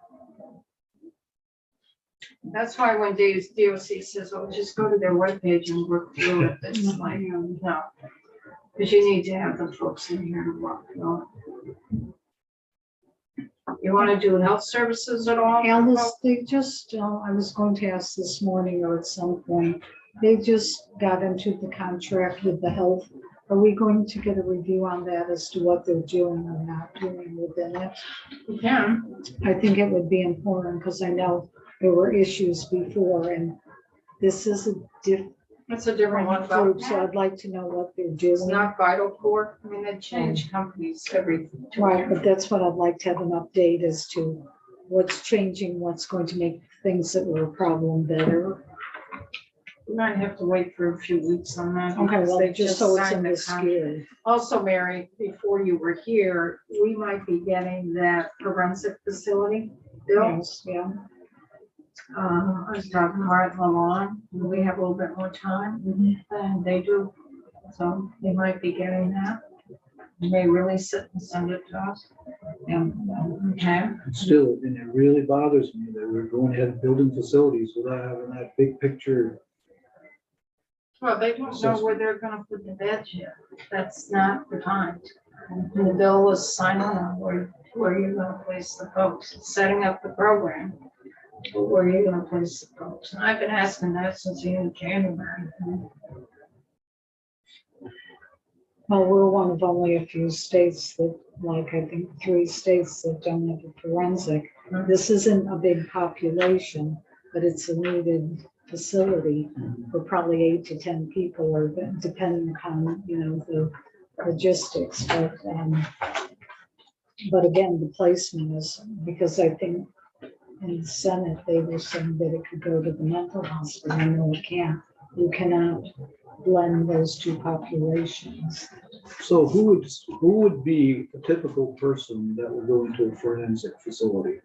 That's why when DOC says, oh, just go to their webpage and work through it, it's like, no. Because you need to have the folks in here to work through it. You want to do health services at all? Alice, they just, I was going to ask this morning or at some point, they just got into the contract with the health. Are we going to get a review on that as to what they're doing or not doing within it? You can. I think it would be important because I know there were issues before and this is a It's a different one. different group, so I'd like to know what they're It's doing. not Vital Core. I mean, they change companies every 2 Right, years. but that's what I'd like to have an update as to what's changing, what's going to make things that were a problem better. We might have to wait for a few weeks on that. Okay, because well, they just so it's signed in the the contract. skew. Also, Mary, before you were here, we might be getting that forensic facility built. Yes, yeah. I was talking to Mark Lamont, we have a little bit more time, and they do. So they might be getting that. They may release it and send it to us. Okay. Still, and it really bothers me that we're going ahead and building facilities without having that big picture. Well, they don't know where they're gonna put the beds yet. That's not the time. And the bill is signing on where you're gonna place the folks, setting up the program. But where are you gonna place the folks? And I've been asking that since the end of January. Well, we're one of only a few states that, like, I think 3 states that don't have a forensic. This isn't a big population, but it's a needed facility for probably 8 to 10 people, or depending upon, the logistics. But again, the placement is, because I think in the Senate, they were saying that it could go to the mental hospital. I know it can't. You cannot blend those two populations. So who would be a typical person that would go into a forensic facility?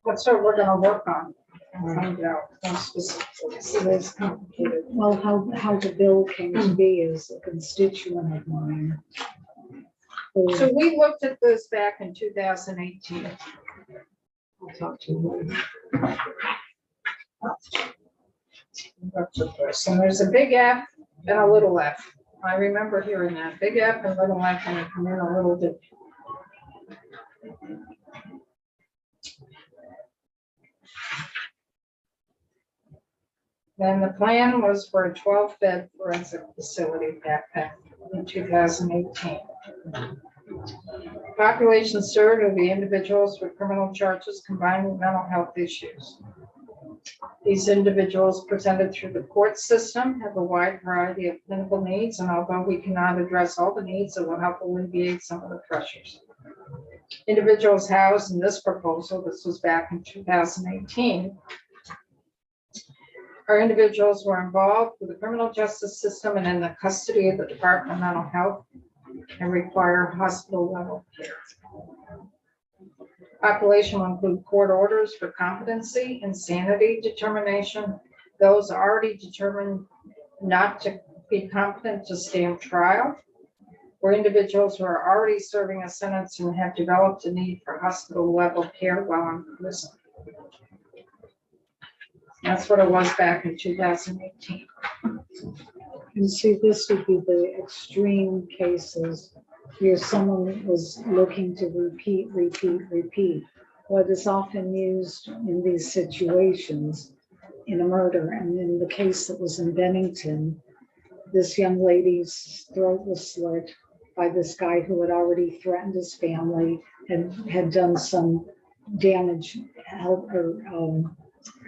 That's what we're gonna work on and find out more specifically. So it's complicated. Well, how the bill came to be is a constituent of mine. So we looked at this back in 2018. I'll talk to you later. And there's a big F and a little f. I remember hearing that, big F and little f, and it come in a little bit. Then the plan was for a 12-bed forensic facility backpack in 2018. Population served will be individuals with criminal charges combined with mental health issues. These individuals presented through the court system have a wide variety of clinical needs, and although we cannot address all the needs, it will help alleviate some of the pressures. Individuals housed in this proposal, this was back in 2018, are individuals who are involved with the criminal justice system and in the custody of the Department of Mental Health and require hospital level care. Population will include court orders for competency, insanity determination, those already determined not to be competent to stand trial, or individuals who are already serving a sentence and have developed a need for hospital level care while in prison. That's what it was back in 2018. You see, this would be the extreme cases where someone was looking to repeat. What is often used in these situations in a murder, and in the case that was in Bennington, this young lady's throat was slit by this guy who had already threatened his family and had done some damage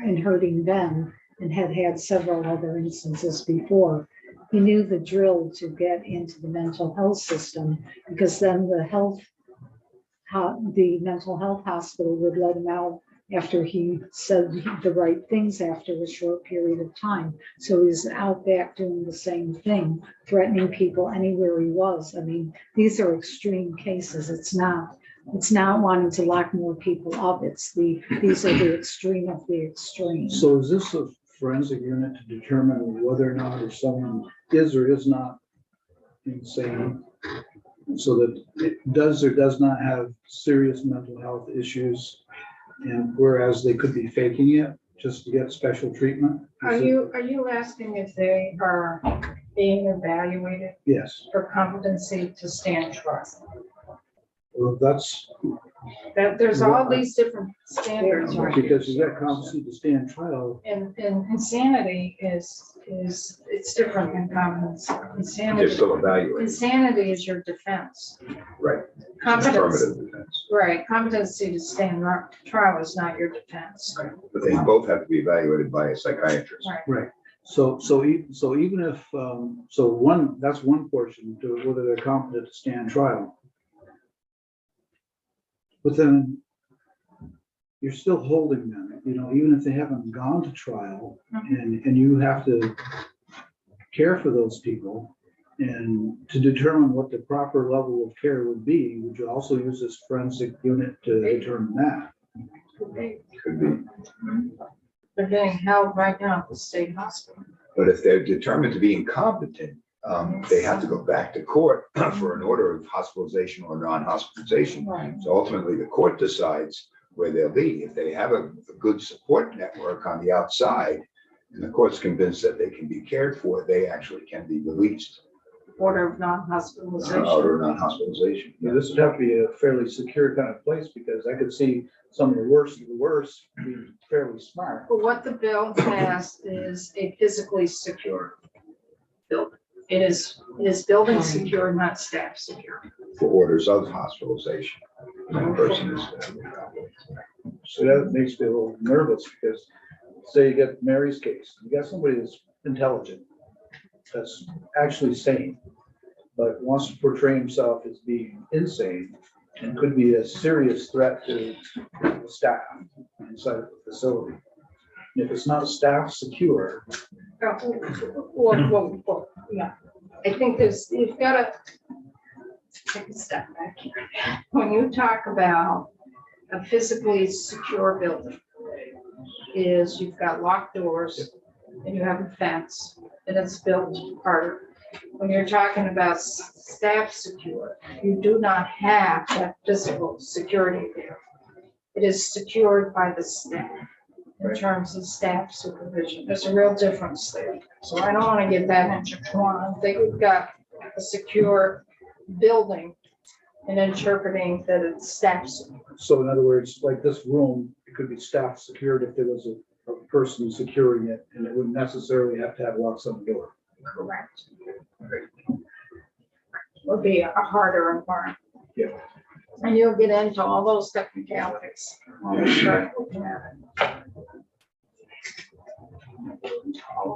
in hurting them, and had had several other instances before. He knew the drill to get into the mental health system, because then the mental health hospital would let him out after he said the right things after a short period of time. So he's out back doing the same thing, threatening people anywhere he was. I mean, these are extreme cases. It's not wanting to lock more people up. These are the extreme of the extreme. So is this a forensic unit to determine whether or not if someone is or is not insane, so that it does or does not have serious mental health issues, and whereas they could be faking it just to get special treatment? Are you asking if they are being evaluated Yes. for competency to stand trial? Well, that's That there's all these different standards, right? because you got competency to stand trial. And insanity is it's different than competency. They're Insanity, still evaluating, insanity is your defense. right? Competence, Affirmative defense. right, competency to stand trial is not your defense. But they both have to be evaluated by a psychiatrist. Right. Right. So even if, that's one portion to whether they're competent to stand trial. But then you're still holding them, even if they haven't gone to trial, and you have to care for those people. And to determine what the proper level of care would be, would you also use this forensic unit to determine that? Could be. They're being held right now at the state hospital. But if they're determined to be incompetent, they have to go back to court for an order of hospitalization or non-hospitalization. Right. So ultimately, the court decides where they'll be. If they have a good support network on the outside, and the court's convinced that they can be cared for, they actually can be released. Order of non-hospitalization. Order of non-hospitalization. This would have to be a fairly secure kind of place, because I could see some of the worst being fairly smart. But what the bill has is a physically secure building. It is building secure, not staff secure. For orders of hospitalization. When a person is. So that makes me a little nervous, because say you get Mary's case, you got somebody that's intelligent, that's actually sane, but wants to portray himself as being insane and could be a serious threat to the staff inside of the facility. And if it's not staff secure, Well, yeah. I think you've got to take a step back here. When you talk about a physically secure building, is you've got locked doors and you have a fence and it's built harder. When you're talking about staff secure, you do not have that physical security there. It is secured by the staff in terms of staff supervision. There's a real difference there. So I don't want to get that intertwined. I think we've got a secure building and interpreting that it's staff secure. so in other words, like this room, it could be staff secured if there was a person securing it, and it wouldn't necessarily have to have locks on the door. Correct. Would be a harder environment. Yeah. And you'll get into all those technicalities when we start looking at it.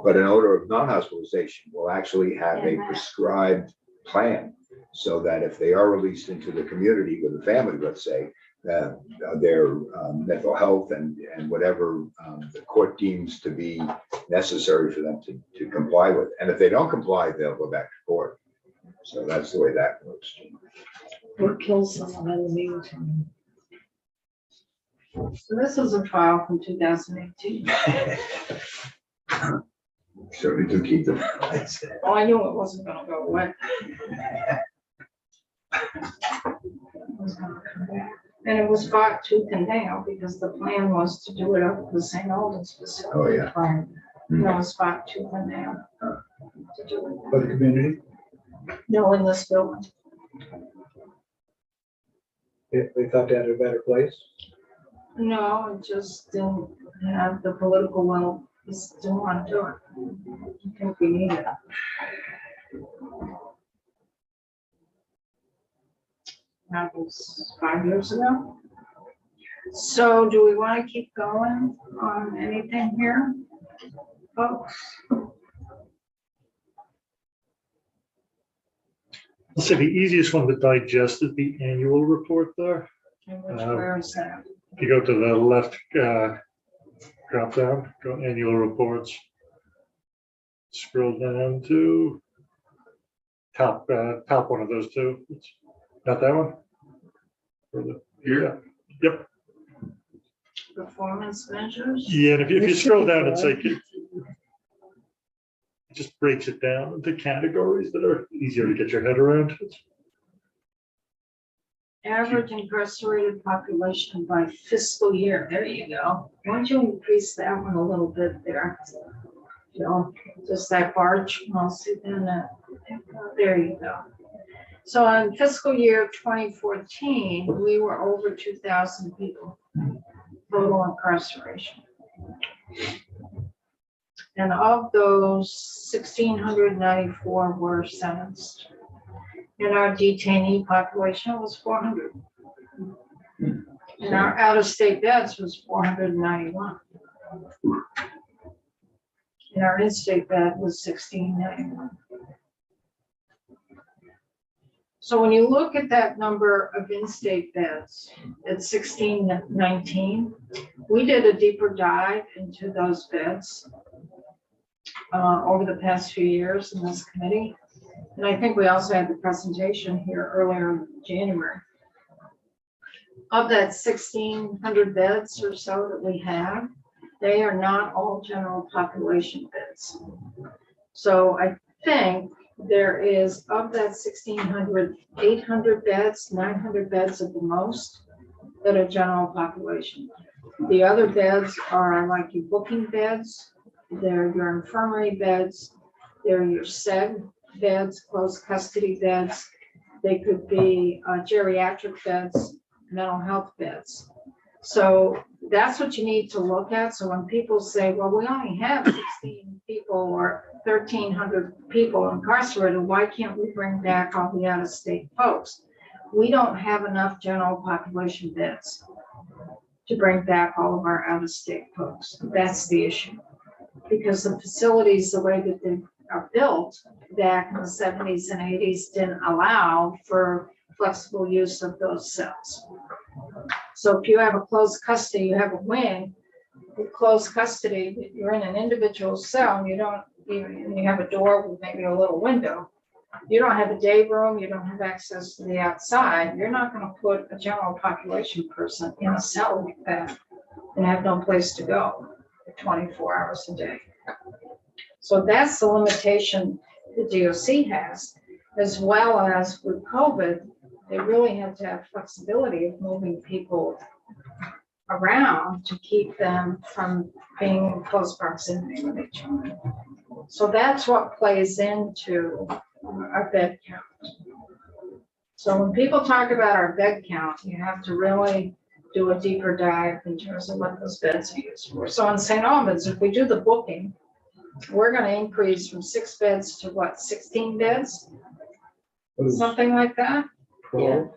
But an order of non-hospitalization will actually have a prescribed plan, so that if they are released into the community with a family, let's say, their mental health and whatever the court deems to be necessary for them to comply with. And if they don't comply, they'll go back to court. So that's the way that works. Or kill someone in the meantime. So this is a file from 2018. Certainly do keep them. Oh, I knew it wasn't gonna go away. And it was fought tooth and nail because the plan was to do it up at the St. Albans facility. Oh, yeah. Right. And it was fought tooth and nail. To do it. For the community, No, in this building. they thought they had a better place. No, it just didn't have the political will, just didn't want to do it. I think we need it. That was 5 years ago. So do we want to keep going on anything here, folks? I'll say the easiest one to digest is the annual report there. And which, where is that? If you go to the left drop down, go annual reports. Scroll down to top one of those two. It's not that one. Or the, Here? Yep. Performance measures? Yeah, and if you scroll down, it's like it just breaks it down into categories that are easier to get your head around. Average incarcerated population by fiscal year. There you go. Why don't you increase that one a little bit there? You know, just that bar, I'll see then there you go. So in fiscal year 2014, we were over 2,000 people total incarceration. And of those, 1,694 were sentenced. And our detainee population was 400. And our out-of-state beds was 491. And our in-state bed was 1,691. So when you look at that number of in-state beds at 1,619, we did a deeper dive into those beds over the past few years in this committee. And I think we also had the presentation here earlier in January. Of that 1,600 beds or so that we have, they are not all general population beds. So I think there is, of that 1,600, 800 beds, 900 beds at the most that are general population. The other beds are like your booking beds, they're your infirmary beds, they're your SEG beds, closed custody beds. They could be geriatric beds, mental health beds. So that's what you need to look at. So when people say, well, we only have 16 people or 1,300 people incarcerated, why can't we bring back all the out-of-state folks? We don't have enough general population beds to bring back all of our out-of-state folks. That's the issue. Because the facilities, the way that they are built back in the 70s and 80s didn't allow for flexible use of those cells. So if you have a closed custody, you have a wing, with closed custody, you're in an individual cell, you don't even, you have a door with maybe a little window. You don't have a day room, you don't have access to the outside. You're not going to put a general population person in a cell like that and have no place to go for 24 hours a day. So that's the limitation the DOC has, as well as with COVID, they really had to have flexibility of moving people around to keep them from being in close proximity with each other. So that's what plays into our bed count. So when people talk about our bed count, you have to really do a deeper dive in terms of what those beds are used for. So in St. Albans, if we do the booking, we're going to increase from 6 beds to what, 16 beds? Something like that? 12?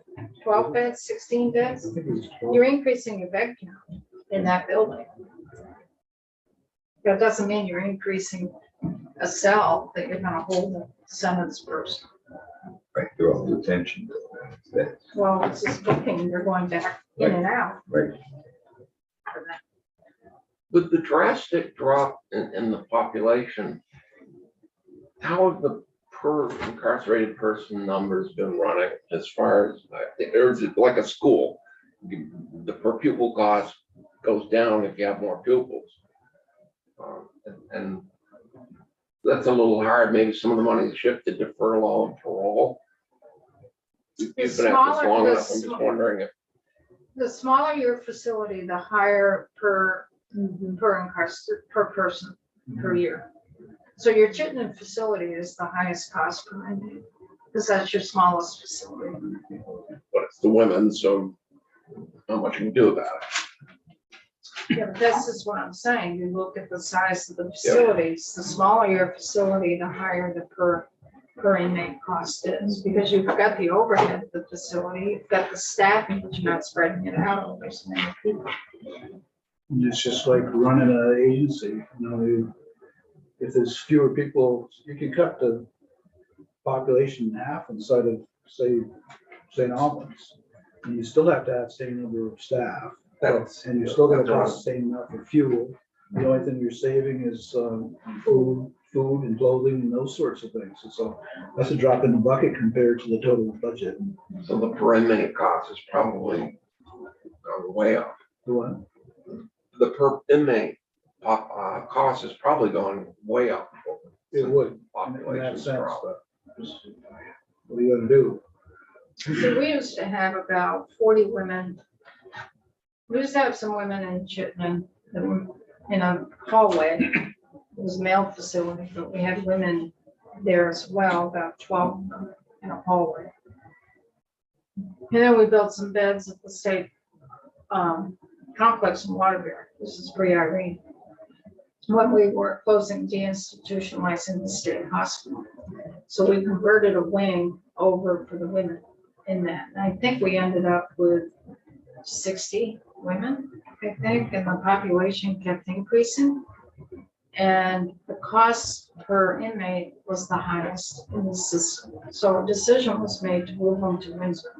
12 beds, 16 beds? I think it was 12. You're increasing your bed count in that building. That doesn't mean you're increasing a cell that you're going to hold a sentence person. Right, they're all detention. Well, it's just booking, you're going back in and out. Right. With the drastic drop in the population, how have the per incarcerated person numbers been running as far as, or is it like a school? The per pupil cost goes down if you have more pupils. And that's a little hard. Maybe some of the money is shifted to furlough and parole. You've been at this long enough. I'm just wondering if. The smaller your facility, the higher per person per year. So your Chittenden facility is the highest cost per inmate, because that's your smallest facility. But it's the women, so not much you can do about it. Yeah, but this is what I'm saying. You look at the size of the facilities, the smaller your facility, the higher the per inmate cost is, because you've got the overhead of the facility, you've got the staffing, but you're not spreading it out over so many people. And it's just like running an agency, if there's fewer people, you can cut the population in half inside of, say, St. Albans. And you still have to have the same number of staff, and you're still gonna cost the same amount for fuel. The only thing you're saving is food and clothing and those sorts of things. And so that's a drop in the bucket compared to the total budget. So the per inmate cost is probably gone way up. The one, The per inmate cost is probably gone way up. it would, in that Population's sense, dropped. but what are you gonna do? So we used to have about 40 women. We used to have some women in Chittenden that were in a hallway. It was a male facility, but we had women there as well, about 12 of them in a hallway. And then we built some beds at the state complex in Waterbury. This is pre-Irene. When we were closing deinstitutionalizing the state hospital. So we converted a wing over for the women in that. And I think we ended up with 60 women, I think, and the population kept increasing. And the cost per inmate was the highest in the system. So a decision was made to move them to Windsor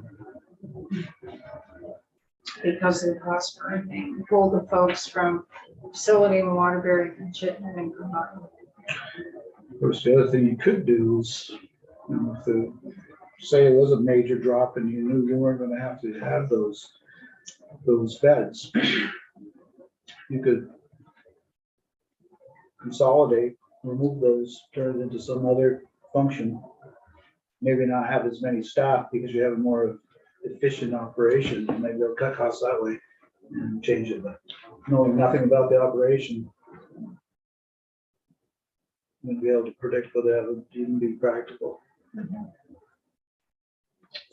because of the cost per inmate. We pulled the folks from facility in Waterbury and Chittenden and combined. Of course, the other thing you could do is, say it was a major drop and you knew you weren't gonna have to have those beds. You could consolidate, remove those, turn it into some other function. Maybe not have as many staff because you have a more efficient operation, and maybe they'll cut costs that way and change it, but knowing nothing about the operation, you'll be able to predict whether that would even be practical.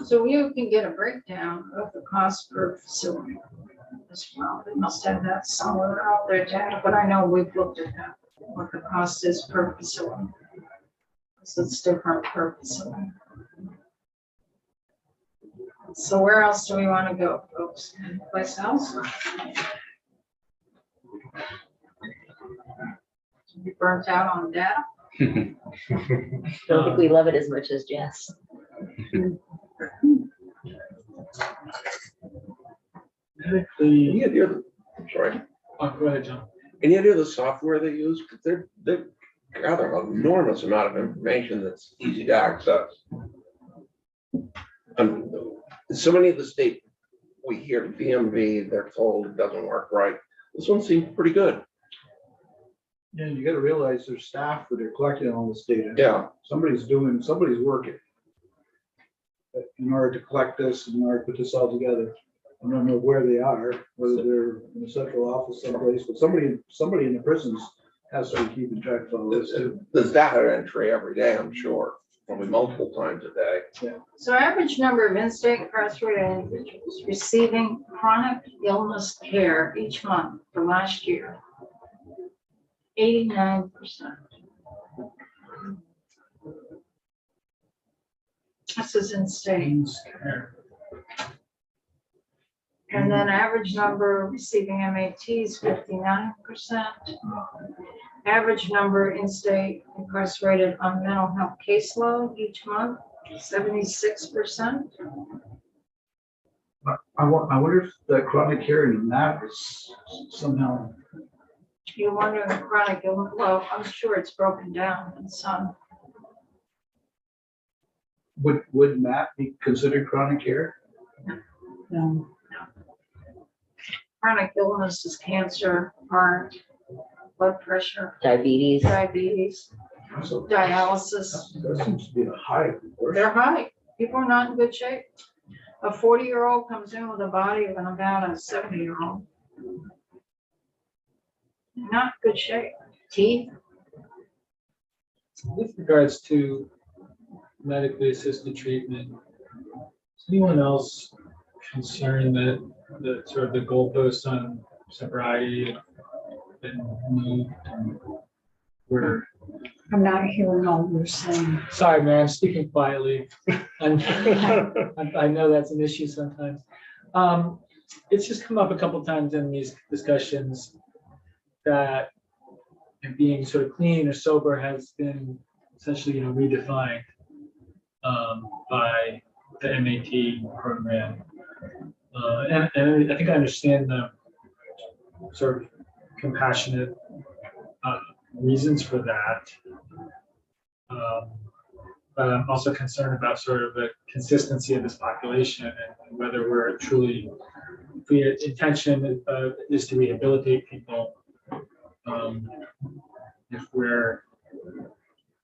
So you can get a breakdown of the cost per facility as well. They must have that somewhere out there, data, but I know we've looked at that, what the cost is per facility. So it's different per facility. So where else do we want to go, folks? Anyplace else? We burnt out on data? Don't think we love it as much as Jess. Any idea, I'm sorry, Oh, go ahead, John. any idea of the software they use? Because they're gather an enormous amount of information that's easy to access. And so many of the state, we hear VMV, they're told it doesn't work right. This one seems pretty good. Yeah, you gotta realize there's staff that are collecting all this data. Yeah. Somebody's working in order to collect this, in order to put this all together. I don't know where they are, whether they're in the central office someplace, but somebody in the prisons has to be keeping track of all this too. There's data entry every day, I'm sure, probably multiple times a day. So average number of in-state incarcerated individuals receiving chronic illness care each month for last year, 89%. This is in-state. And then average number receiving MATs, 59%. Average number in-state incarcerated on mental health caseload each month, 76%. I wonder if the chronic care in that is somehow, You're wondering the chronic illness, well, I'm sure it's broken down in some. would MAP be considered chronic care? No, Chronic illness is cancer, heart, blood pressure, Diabetes. diabetes, So dialysis. that seems to be a high proportion. They're high. People are not in good shape. A 40-year-old comes in with a body of about a 70-year-old. Not good shape. Teeth. With regards to medically assisted treatment, is anyone else concerned that the sort of the goalposts on sobriety have been moved? And we're, I'm not hearing all you're saying. sorry, man, I'm speaking quietly. I know that's an issue sometimes. It's just come up a couple times in these discussions that being sort of clean or sober has been essentially, redefined by the MAT program. And I think I understand the sort of compassionate reasons for that. But I'm also concerned about sort of the consistency of this population and whether we're truly, if the intention is to rehabilitate people, if we're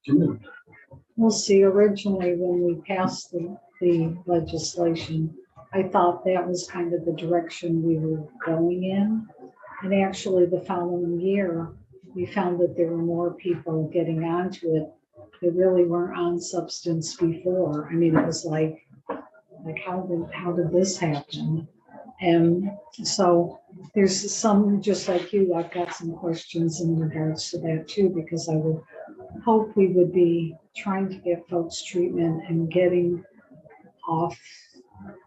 doing that. We'll see, originally when we passed the legislation, I thought that was kind of the direction we were going in. And actually the following year, we found that there were more people getting onto it that really weren't on substance before. I mean, it was like how did this happen? And so there's some, just like you, I've got some questions in regards to that too, because I would hope we would be trying to get folks treatment and getting off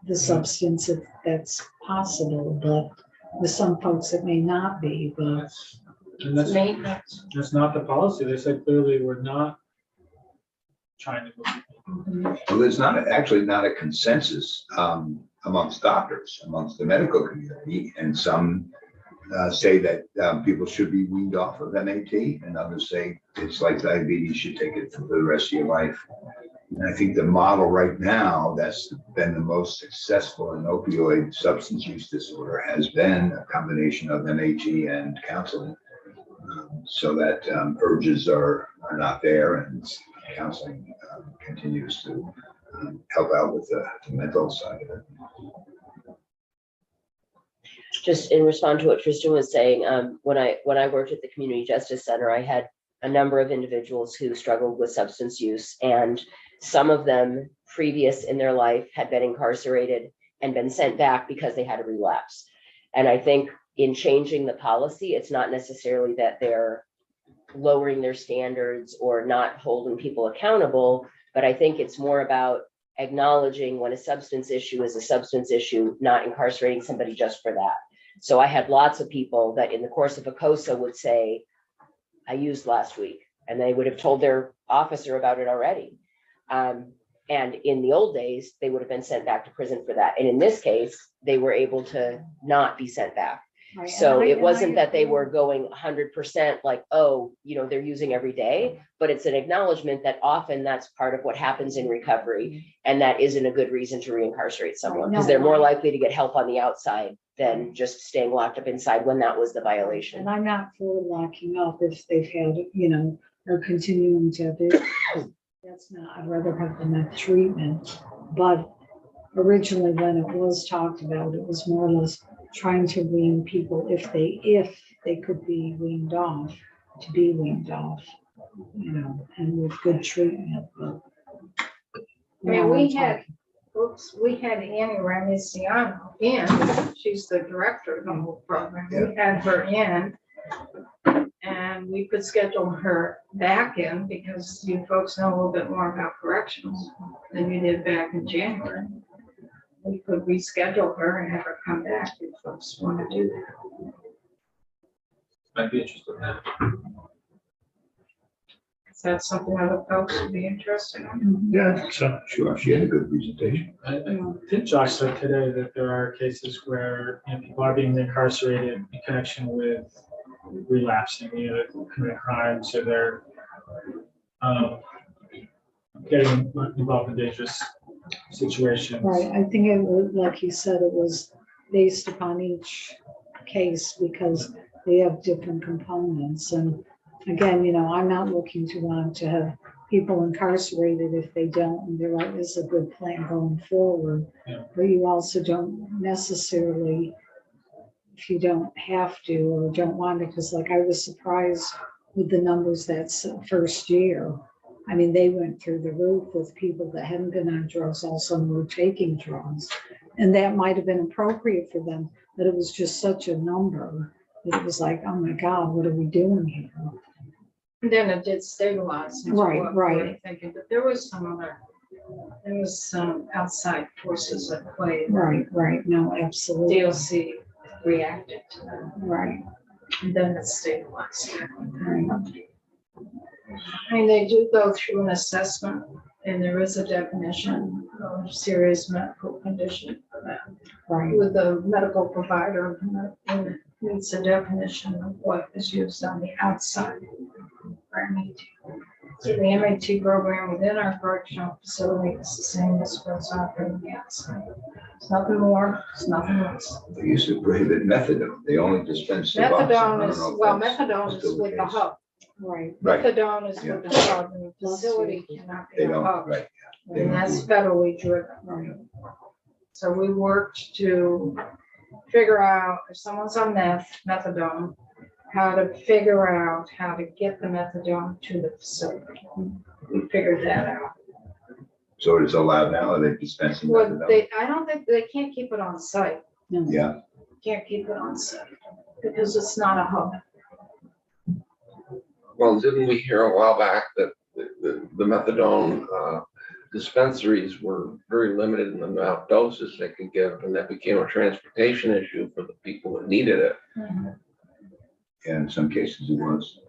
the substance if that's possible, but with some folks it may not be, but And that's Maintenance. not the policy. They said clearly we're not trying to go. Well, there's actually not a consensus amongst doctors, amongst the medical community, and some say that people should be weaned off of MAT, and others say it's like diabetes, you should take it for the rest of your life. And I think the model right now that's been the most successful in opioid substance use disorder has been a combination of MAT and counseling, so that urges are not there, and counseling continues to help out with the mental side of it. Just in response to what Tristan was saying, when I worked at the Community Justice Center, I had a number of individuals who struggled with substance use, and some of them previous in their life had been incarcerated and been sent back because they had a relapse. And I think in changing the policy, it's not necessarily that they're lowering their standards or not holding people accountable, but I think it's more about acknowledging when a substance issue is a substance issue, not incarcerating somebody just for that. So I had lots of people that in the course of a COSA would say, I used last week, and they would have told their officer about it already. And in the old days, they would have been sent back to prison for that. And in this case, they were able to not be sent back. right, So and I- it wasn't and I that they agree. were going 100% like, oh, they're using every day, but it's an acknowledgement that often that's part of what happens in recovery. And that isn't a good reason to reincarcerate someone, because No, they're more I- likely to get help on the outside than just staying locked up inside when that was the violation. And I'm not for locking up if they've had, are continuing to have it. That's not, I'd rather have them have treatment. But originally when it was talked about, it was more or less trying to wean people if they could be weaned off, to be weaned off, and with good treatment. But now we're we had Annie Ramisiano in, she's the director of the whole program. We had her in, and we could schedule her back in because you folks know a little bit more about corrections than you did back in January. We could reschedule her and have her come back if folks want to do that. I'd be interested in that. Is that something other folks would be interested in? Yeah, so, Sure, she had a good presentation. I think Josh said today that there are cases where, you know, people are being incarcerated in connection with relapsing, you know, committing crimes, or they're getting involved in dangerous situations. Right, I think it was, like you said, it was based upon each case because they have different components. And again, you know, I'm not looking to want to have people incarcerated if they don't, and there is a good plan going forward. Yeah. But you also don't necessarily, if you don't have to or don't want to, because like I was surprised with the numbers that's first year. I mean, they went through the roof with people that hadn't been on drugs, all of a sudden were taking drugs. And that might have been appropriate for them, but it was just such a number that it was like, oh my God, what are we doing here? And then it did stabilize. into Right, what we right. were thinking, but there was some outside forces at play. Right, no, absolutely. DLC reacted to that, Right, and then it stabilized. right. I mean, they do go through an assessment, and there is a definition of serious medical condition for that. Right, With the medical provider, and it meets a definition of what is used on the outside. for MAT. So the MAT program within our correctional facility is the same as what's offered on the outside. It's nothing more, it's nothing less. They used to prohibit methadone. They only dispensed Suboxone. I Methadone don't is, know if well, that's methadone still is the with the case. hub. right. Right, Methadone is Yeah. with the hub, and the facility cannot be they a don't, hub. right. they And don't that's do federally driven. Right. So we worked to figure out if someone's on methadone, how to figure out how to get the methadone to the facility. We figured that out. So it is allowed now, are they dispensing Well, methadone? I don't think, they can't keep it on site. No. Yeah, Can't keep it on site because it's not a hub. Well, didn't we hear a while back that the methadone dispensaries were very limited in the amount of doses they could give, and that became a transportation issue for the people that needed it? yeah, in some cases it was.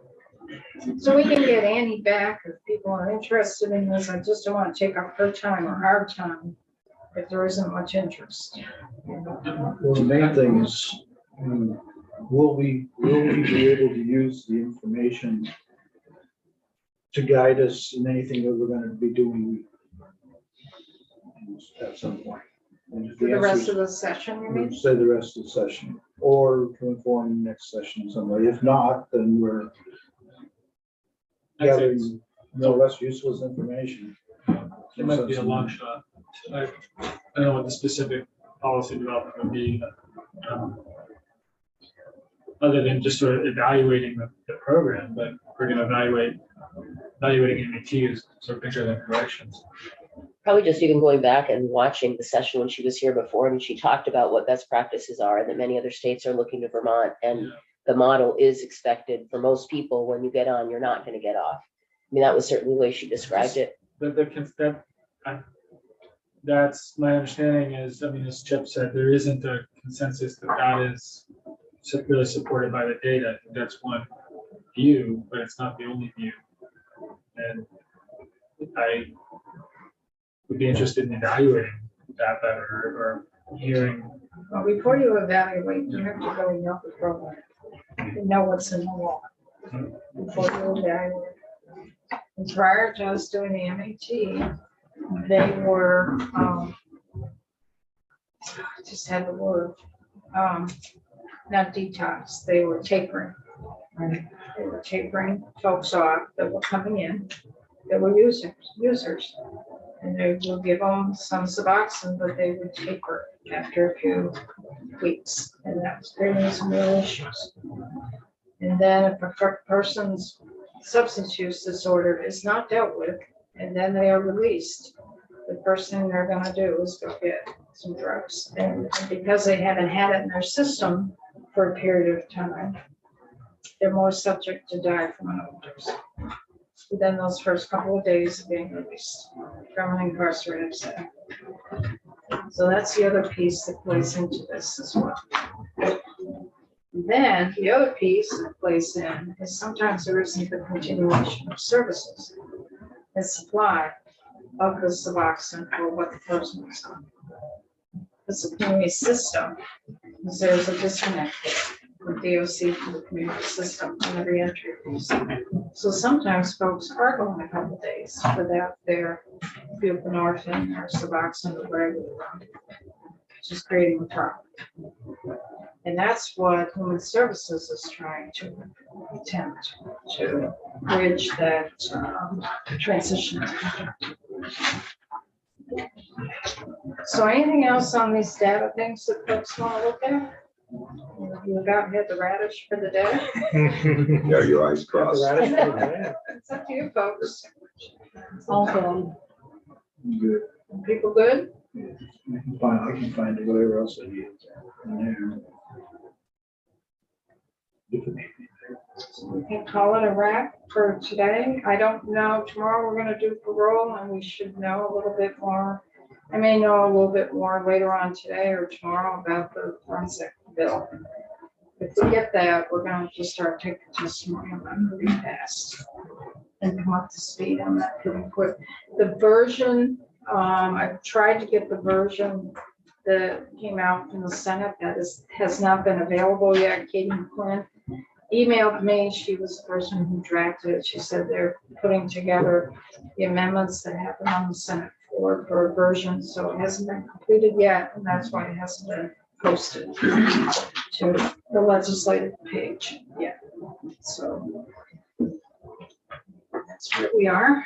So we can get Annie back if people are interested in this. I just don't want to take up her time or our time if there isn't much interest. Well, the main thing is, will we be able to use the information to guide us in anything that we're gonna be doing at some point? And if For the answer rest is- of the session, you mean? Say the rest of the session, or to inform the next session in some way. If not, then we're I'd say it's- gathering no less useless information. It might be a long shot. I don't know what the specific policy development would be, but, other than just sort of evaluating the program, but we're gonna evaluating MAT is sort of bigger than corrections. Probably just even going back and watching the session when she was here before, and she talked about what best practices are, and that many other states are looking to Vermont, and Yeah. the model is expected for most people. When you get on, you're not gonna get off. I mean, that was certainly the way she described it. That's my understanding is, I mean, as Chip said, there isn't a consensus that is really supported by the data. I think that's one view, but it's not the only view. And I would be interested in evaluating that better or hearing. Well, before you evaluate, you have to really know the program. You know what's in the law before you evaluate. And prior to us doing the MAT, they were, I just had the word, not detox, they were tapering. Right? They were tapering folks off that were coming in, that were users. And they would give them some Suboxone, but they would taper after a few weeks, and that was creating some real issues. And then if a person's substance use disorder is not dealt with, and then they are released, the first thing they're gonna do is go get some drugs. And because they haven't had it in their system for a period of time, they're more subject to die from an overdose within those first couple of days of being released from an incarcerated setting. So that's the other piece that plays into this as well. Then the other piece that plays in is sometimes there isn't the continuation of services and supply of the Suboxone for what the person is on. It's a community system, because there's a disconnect with DOC from the community system and the reentry piece. So sometimes folks are going a couple days without their buprenorphine or Suboxone or whatever they're on, which is creating a problem. And that's what Human Services is trying to attempt to bridge that transition. So anything else on these data things that folks want to look at? You about had the radish for the day? There, your eyes crossed. It's up to you folks. All good. Good. People good? I can find whatever else I need in So we can call it a wrap for today. I don't know, tomorrow we're gonna do parole and we should know a little bit more. I may know a little bit more later on today or tomorrow about the forensic bill. If we get that, we're gonna just start taking testimony on that pretty fast and come up to speed on that pretty quick. The version, I've tried to get the version that came out from the Senate that has not been available yet. Katie McClin emailed me. She was the person who drafted it. She said they're putting together the amendments that happen on the Senate floor for a version, so it hasn't been completed yet, and that's why it hasn't been posted to the legislative page yet. So that's where we are.